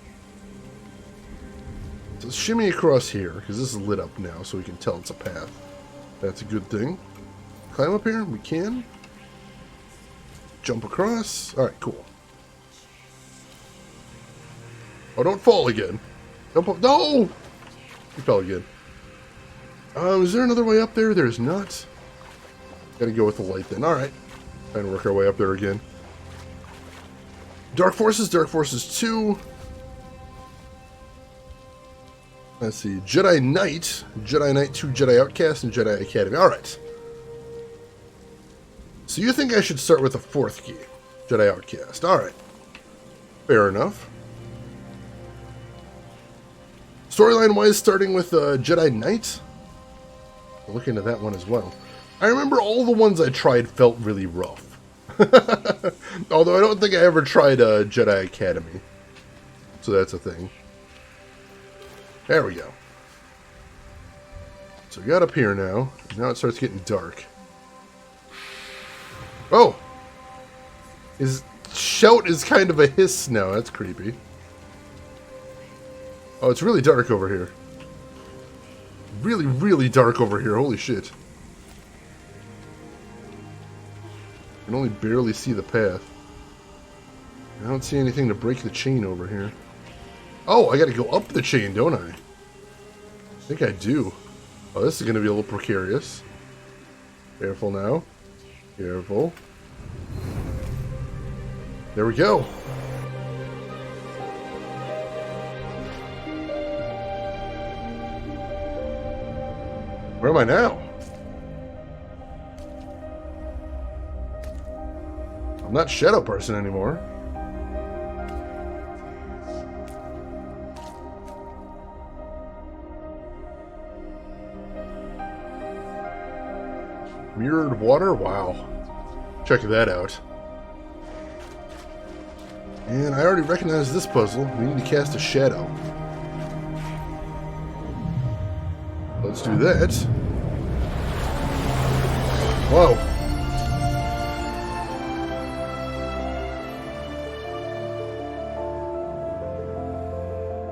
let's shimmy across here, because this is lit up now, so we can tell it's a path. That's a good thing. Climb up here? We can. Jump across. Alright, cool. Oh, don't fall again. Don't fall. No! You fell again. Is there another way up there? There's not. Gotta go with the light then. Alright. Trying to work our way up there again. Dark Forces 2. Let's see. Jedi Knight 2, Jedi Outcast, and Jedi Academy. Alright. So you think I should start with the 4th game. Jedi Outcast. Alright. Fair enough. Storyline-wise, starting with Jedi Knight. I'll look into that one as well. I remember all the ones I tried felt really rough. Although I don't think I ever tried Jedi Academy. So that's a thing. There we go. So we got up here now. Now it starts getting dark. Oh! His shout is kind of a hiss now. That's creepy. Oh, it's really dark over here. Really, really dark over here. Holy shit. I can only barely see the path. I don't see anything to break the chain over here. Oh, I gotta go up the chain, don't I? I think I do. Oh, this is gonna be a little precarious. Careful now. Careful. There we go. Where am I now? I'm not Shadow Person anymore. Mirrored water? Wow. Check that out. And I already recognize this puzzle. We need to cast a shadow. Let's do that. Whoa.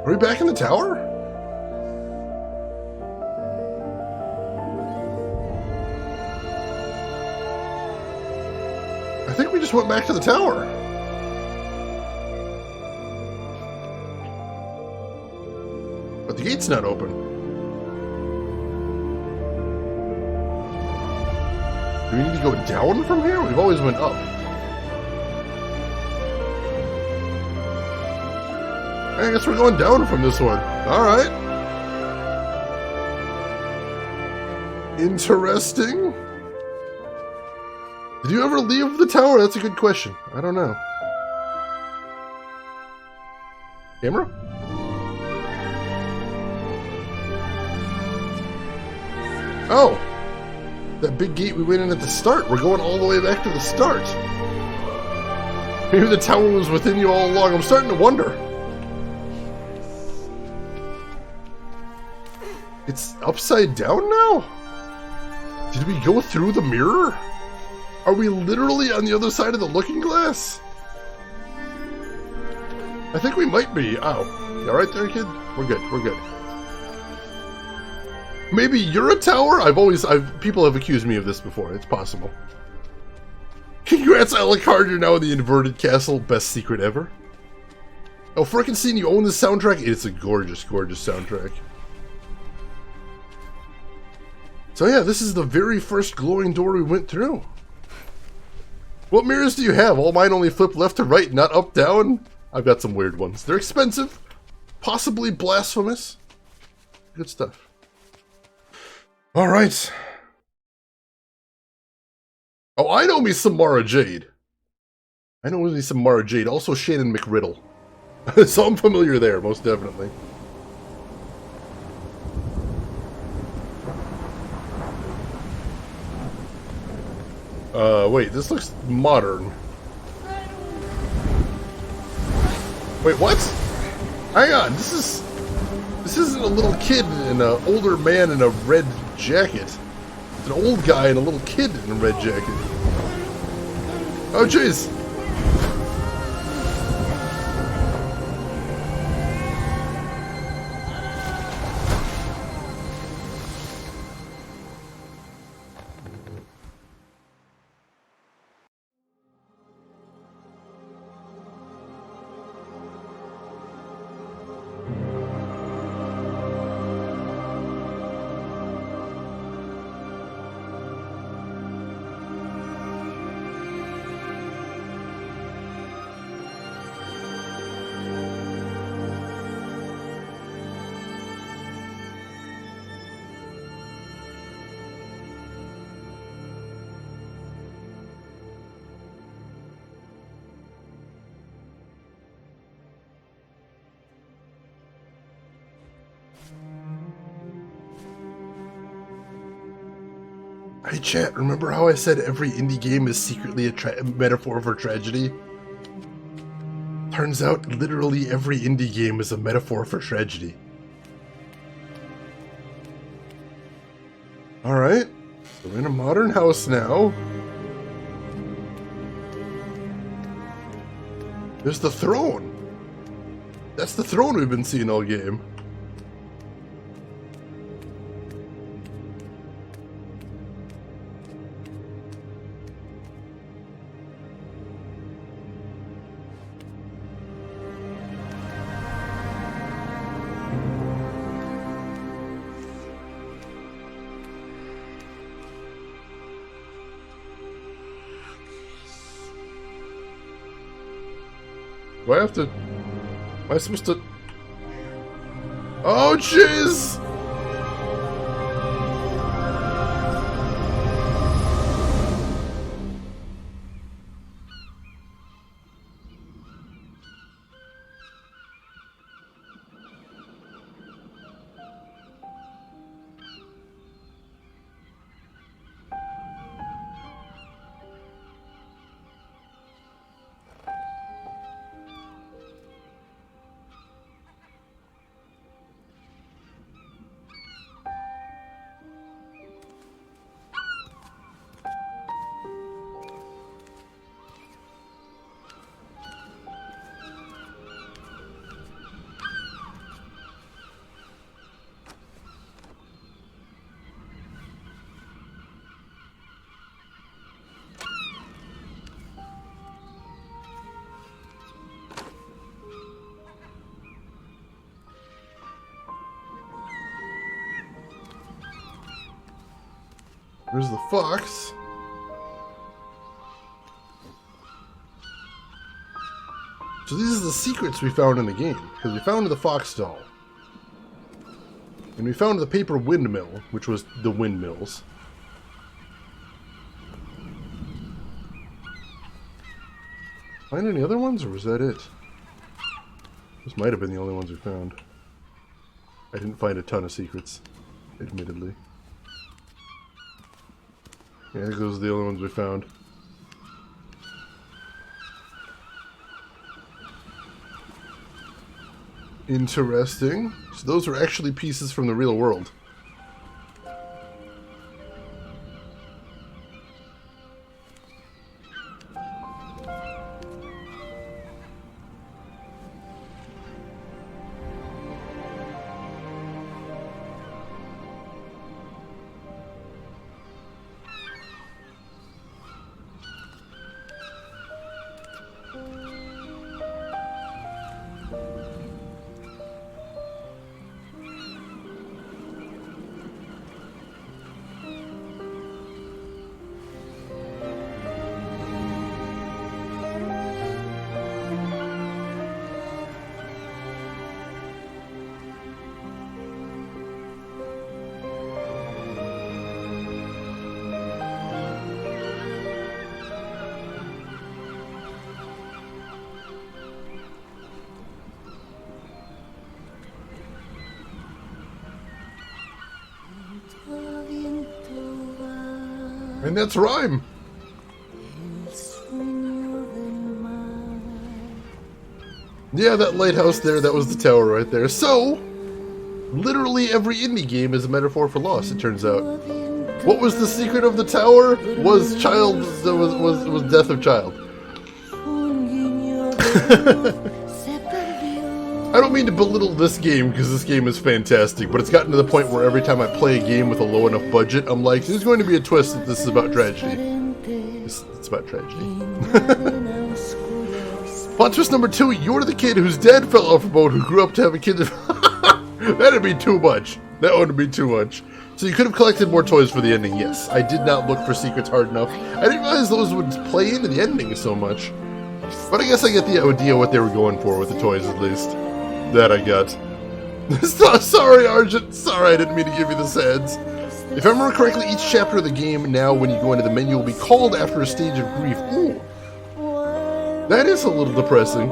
Are we back in the tower? I think we just went back to the tower. But the gate's not open. Do we need to go down from here? We've always went up. I guess we're going down from this one. Alright. Interesting. Did you ever leave the tower? That's a good question. I don't know. Camera? Oh! That big gate we went in at the start. We're going all the way back to the start. Maybe the tower was within you all along. I'm starting to wonder. It's upside down now? Did we go through the mirror? Are we literally on the other side of the looking glass? I think we might be. Ow. You alright there, kid? We're good. We're good. Maybe you're a tower? People have accused me of this before. It's possible. Congrats, Alucard. You're now in the inverted castle. Best secret ever. Oh, frickin' scene, you own this soundtrack? It's a gorgeous, gorgeous soundtrack. So yeah, this is the very first glowing door we went through. What mirrors do you have? All mine only flip left to right, not up, down. I've got some weird ones. They're expensive. Possibly blasphemous. Good stuff. Alright. Oh, I know me some Mara Jade. I know me some Mara Jade. Also Shannon McRiddle. So I'm familiar there, most definitely. Wait, this looks modern. Wait, what? Hang on, this isn't a little kid and an older man in a red jacket. It's an old guy and a little kid in a red jacket. Oh, jeez. Hey chat, remember how I said every indie game is secretly a metaphor for tragedy? Turns out literally every indie game is a metaphor for tragedy. Alright, so we're in a modern house now. There's the throne! That's the throne we've been seeing all game. Do I have to... Am I supposed to... Oh, jeez! There's the fox. So these are the secrets we found in the game, because we found the fox doll. And we found the paper windmill, which was the windmills. Find any other ones, or was that it? This might have been the only ones we found. I didn't find a ton of secrets, admittedly. Yeah, I think those are the only ones we found. Interesting. So those were actually pieces from the real world. And that's RiME. Yeah, that lighthouse there, that was the tower right there. So, literally every indie game is a metaphor for loss, it turns out. What was the secret of the tower? Was death of child. I don't mean to belittle this game, because this game is fantastic, but it's gotten to the point where every time I play a game with a low enough budget, I'm like, there's going to be a twist that this is about tragedy. It's about tragedy. Plot twist number 2, you're the kid whose dad fell off a boat who grew up to have a kid. That'd be too much. That would be too much. So you could have collected more toys for the ending, yes. I did not look for secrets hard enough. I didn't realize those would play into the ending so much. But I guess I get the idea what they were going for with the toys, at least. That I got. Sorry, Argent. Sorry, I didn't mean to give you the sads. If I remember correctly, each chapter of the game now, when you go into the menu, will be called after a stage of grief. Ooh. That is a little depressing.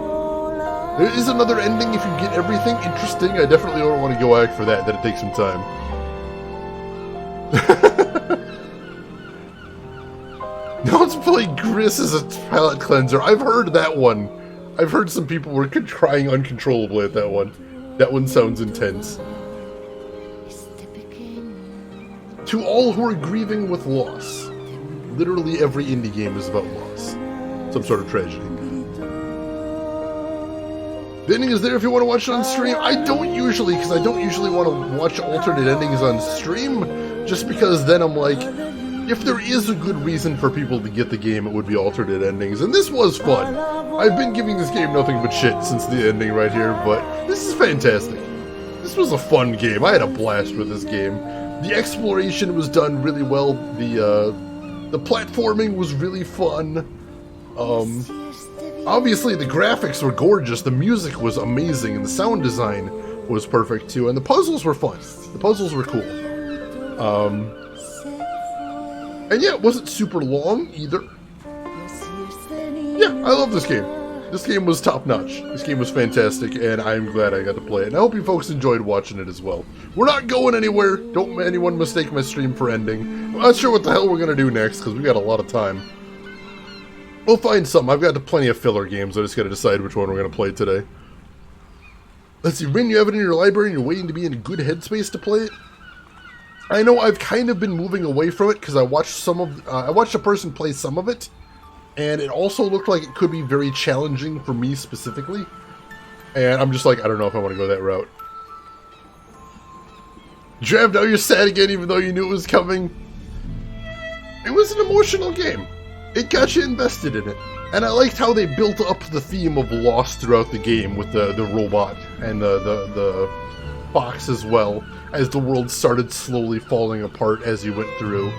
There is another ending if you get everything interesting. I definitely don't want to go back for that. That'd take some time. Now let's play Gris as a palate cleanser. I've heard that one. I've heard some people were crying uncontrollably at that one. That one sounds intense. To all who are grieving with loss. Literally every indie game is about loss. Some sort of tragedy. The ending is there if you want to watch it on stream. I don't usually, because I don't usually want to watch alternate endings on stream. Just because then I'm like, if there is a good reason for people to get the game, it would be alternate endings. And this was fun. I've been giving this game nothing but shit since the ending right here, but this is fantastic. This was a fun game. I had a blast with this game. The exploration was done really well. The platforming was really fun. Obviously the graphics were gorgeous, the music was amazing, and the sound design was perfect too, and the puzzles were fun. The puzzles were cool. And yeah, it wasn't super long either. Yeah, I love this game. This game was top-notch. This game was fantastic, and I'm glad I got to play it. And I hope you folks enjoyed watching it as well. We're not going anywhere. Don't anyone mistake my stream for ending. I'm not sure what the hell we're going to do next, because we got a lot of time. We'll find something. I've got plenty of filler games. I just got to decide which one we're going to play today. Let's see. Rin, you have it in your library, and you're waiting to be in a good headspace to play it? I know I've kind of been moving away from it, because I watched I watched a person play some of it. And it also looked like it could be very challenging for me specifically. And I'm just like, I don't know if I want to go that route. Jav, now you're sad again even though you knew it was coming. It was an emotional game. It got you invested in it. And I liked how they built up the theme of loss throughout the game with the robot and the fox as well, as the world started slowly falling apart as you went through.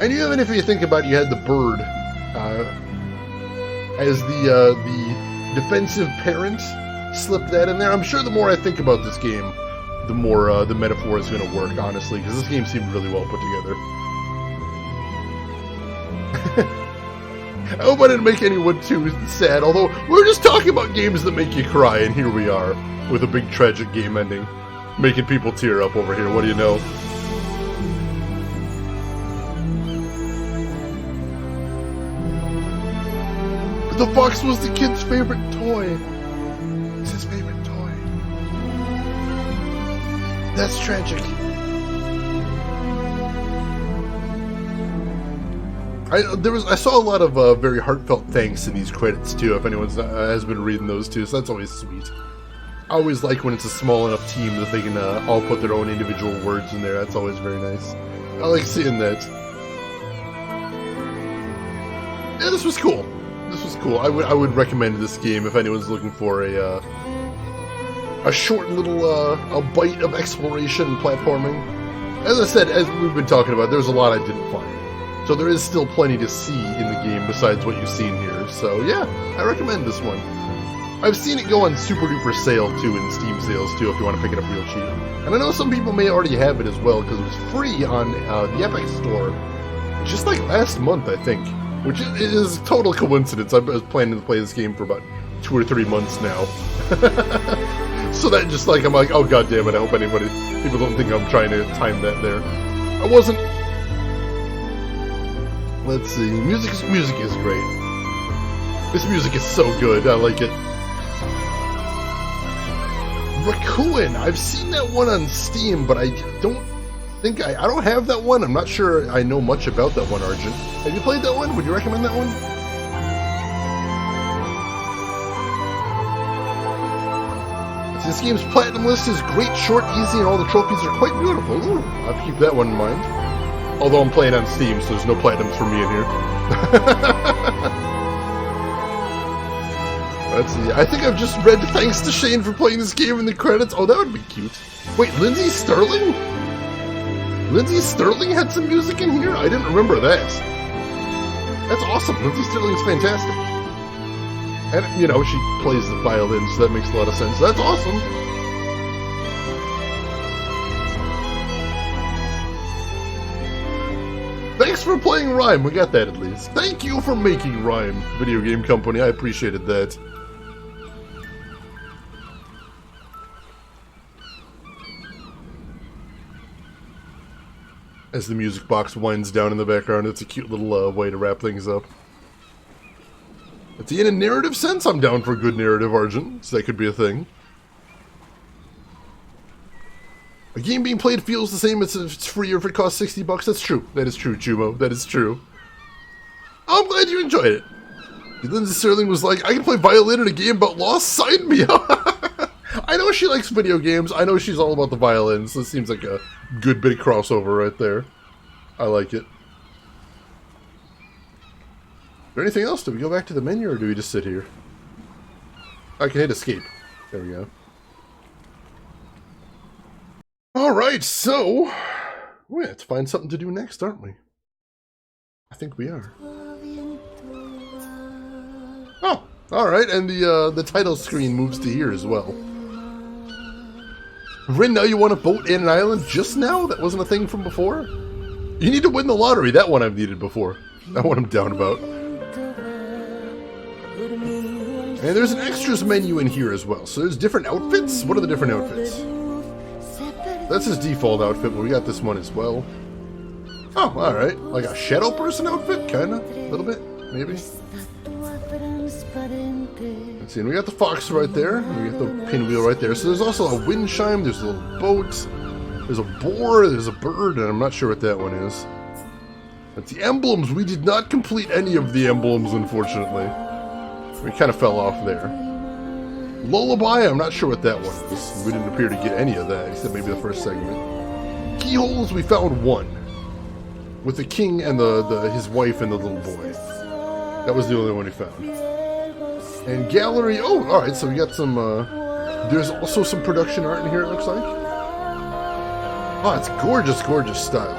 And even if you think about it, you had the bird as the defensive parent. Slip that in there. I'm sure the more I think about this game, the more the metaphor is going to work, honestly, because this game seemed really well put together. I hope I didn't make anyone too sad, although we're just talking about games that make you cry, and here we are, with a big tragic game ending, making people tear up over here. What do you know? The fox was the kid's favorite toy. It's his favorite toy. That's tragic. I saw a lot of very heartfelt thanks in these credits too, if anyone has been reading those too, so that's always sweet. I always like when it's a small enough team that they can all put their own individual words in there. That's always very nice. I like seeing that. Yeah, this was cool. This was cool. I would recommend this game if anyone's looking for a short little a bite of exploration and platforming. As I said, as we've been talking about, there's a lot I didn't find. So there is still plenty to see in the game besides what you've seen here. So yeah, I recommend this one. I've seen it go on super duper sale too, in Steam sales too, if you want to pick it up real cheap. And I know some people may already have it as well, because it was free on the Epic Store just like last month, I think. Which is a total coincidence. I was planning to play this game for about 2 or 3 months now. So that just like, I'm like, oh god damn it, I hope people don't think I'm trying to time that there. I wasn't. Let's see, music is great. This music is so good, I like it. Raccoon, I've seen that one on Steam, but I don't think I don't have that one. I'm not sure I know much about that one, Argent. Have you played that one? Would you recommend that one? This game's platinum list is great, short, easy, and all the trophies are quite beautiful. Ooh, I'll have to keep that one in mind. Although I'm playing on Steam, so there's no platinums for me in here. Let's see. I think I've just read thanks to Shane for playing this game in the credits. Oh, that would be cute. Wait, Lindsay Sterling? Lindsay Sterling had some music in here? I didn't remember that. That's awesome. Lindsay Sterling's fantastic. And, you know, she plays the violin, so that makes a lot of sense. That's awesome. Thanks for playing RiME. We got that at least. Thank you for making RiME, video game company. I appreciated that. As the music box winds down in the background, it's a cute little way to wrap things up. But in a narrative sense, I'm down for a good narrative, Argent, so that could be a thing. A game being played feels the same as if it's free or if it costs 60 bucks. That's true. That is true, Chumo. That is true. I'm glad you enjoyed it. Lindsay Sterling was like, I can play violin in a game about loss? Sign me up. I know she likes video games. I know she's all about the violin, so it seems like a good bit of crossover right there. I like it. Is there anything else? Do we go back to the menu, or do we just sit here? I can hit escape. There we go. Alright, so... we have to find something to do next, aren't we? I think we are. Oh, alright, and the title screen moves to here as well. Rin, now you want a boat and an island just now? That wasn't a thing from before? You need to win the lottery. That one I've needed before. That one I'm down about. And there's an extras menu in here as well. So there's different outfits? What are the different outfits? That's his default outfit, but we got this one as well. Oh, alright. Like a shadow person outfit? Kinda? A little bit? Maybe? Let's see, and we got the fox right there. We got the pinwheel right there. So there's also a wind chime, there's a little boat, there's a boar, there's a bird, and I'm not sure what that one is. That's the emblems. We did not complete any of the emblems, unfortunately. We kind of fell off there. Lullaby, I'm not sure what that one is. We didn't appear to get any of that, except maybe the first segment. Keyholes, we found one. With the king and his wife and the little boy. That was the only one we found. And gallery, oh, alright, so we got some, there's also some production art in here, it looks like. Oh, it's gorgeous, gorgeous style.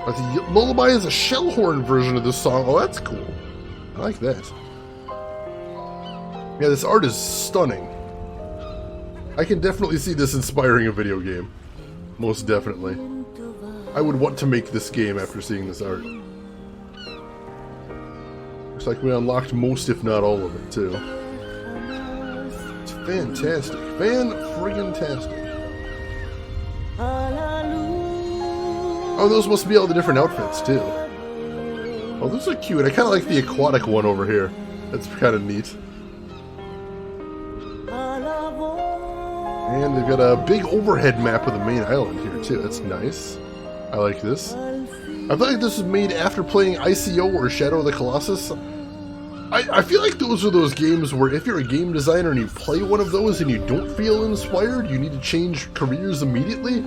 The Lullaby is a shell horn version of this song. Oh, that's cool. I like that. Yeah, this art is stunning. I can definitely see this inspiring a video game. Most definitely. I would want to make this game after seeing this art. Looks like we unlocked most, if not all of it, too. It's fantastic. Fan-friggin-tastic. Oh, those must be all the different outfits, too. Oh, those are cute. I kind of like the aquatic one over here. That's kind of neat. And they've got a big overhead map of the main island here, too. That's nice. I like this. I feel like this was made after playing ICO or Shadow of the Colossus. I feel like those are those games where if you're a game designer and you play one of those and you don't feel inspired, you need to change careers immediately.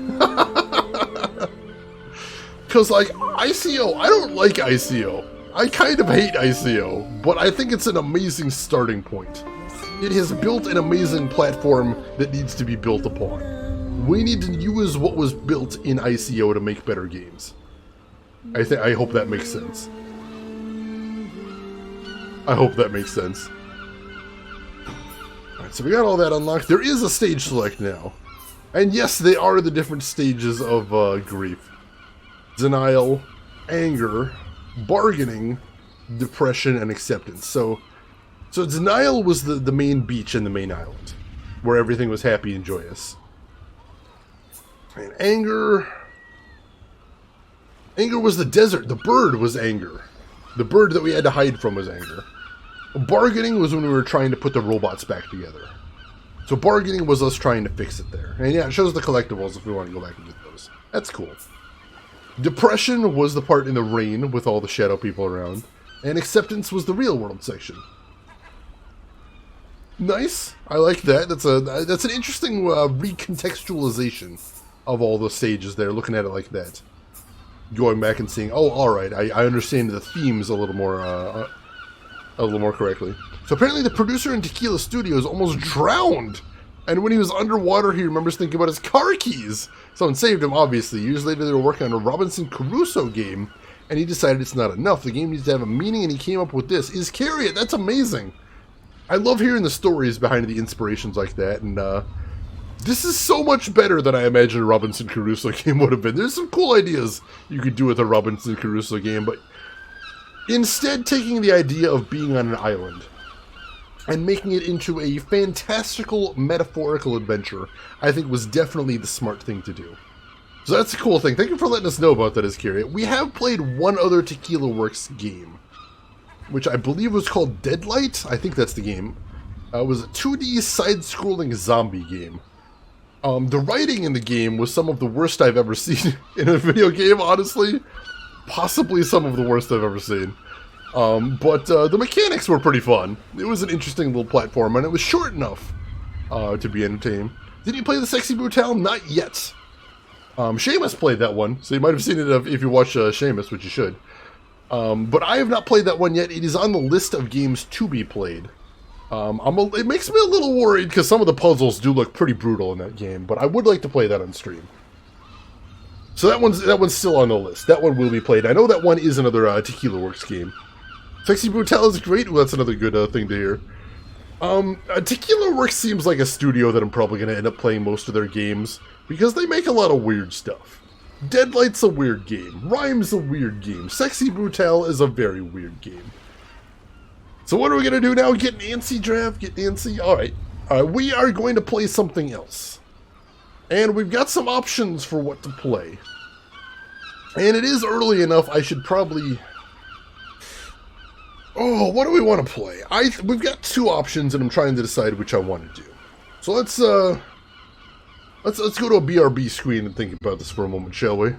Because, like, ICO, I don't like ICO. I kind of hate ICO, but I think it's an amazing starting point. It has built an amazing platform that needs to be built upon. We need to use what was built in ICO to make better games. I hope that makes sense. I hope that makes sense. Alright, so we got all that unlocked. There is a stage select now. And yes, they are the different stages of grief. Denial, anger, bargaining, depression, and acceptance. So denial was the main beach in the main island, where everything was happy and joyous. And anger was the desert. The bird was anger. The bird that we had to hide from was anger. Bargaining was when we were trying to put the robots back together. So bargaining was us trying to fix it there. And yeah, it shows the collectibles if we want to go back and get those. That's cool. Depression was the part in the rain with all the shadow people around. And acceptance was the real world section. Nice. I like that. That's an interesting recontextualization of all the stages there, looking at it like that. Going back and seeing, oh, alright, I understand the themes a little more correctly. So apparently the producer in Tequila Studios almost drowned. And when he was underwater, he remembers thinking about his car keys. Someone saved him, obviously. Years later, they were working on a Robinson Crusoe game, and he decided it's not enough. The game needs to have a meaning, and he came up with this. Is Carry It? That's amazing. I love hearing the stories behind the inspirations like that, and this is so much better than I imagined a Robinson Crusoe game would have been. There's some cool ideas you could do with a Robinson Crusoe game, but instead taking the idea of being on an island and making it into a fantastical, metaphorical adventure, I think was definitely the smart thing to do. So that's a cool thing. Thank you for letting us know about that, Iskiri. We have played one other Tequila Works game, which I believe was called Deadlight. I think that's the game. It was a 2D side-scrolling zombie game. The writing in the game was some of the worst I've ever seen in a video game, honestly. Possibly some of the worst I've ever seen. But the mechanics were pretty fun. It was an interesting little platform, and it was short enough to be entertaining. Did you play the Sexy Brutale? Not yet. Seamus played that one, so you might have seen it if you watch Seamus, which you should. But I have not played that one yet. It is on the list of games to be played. It makes me a little worried because some of the puzzles do look pretty brutal in that game, but I would like to play that on stream. So that one's still on the list. That one will be played. I know that one is another Tequila Works game. Sexy Brutale is great. Well, that's another good thing to hear. Tequila Works seems like a studio that I'm probably going to end up playing most of their games, because they make a lot of weird stuff. Deadlight's a weird game. RiME's a weird game. Sexy Brutale is a very weird game. So what are we going to do now? Get Nancy, Draft? Get Nancy? Alright. We are going to play something else. And we've got some options for what to play. And it is early enough, I should probably... Oh, what do we want to play? We've got two options, and I'm trying to decide which I want to do. So let's go to a BRB screen and think about this for a moment, shall we?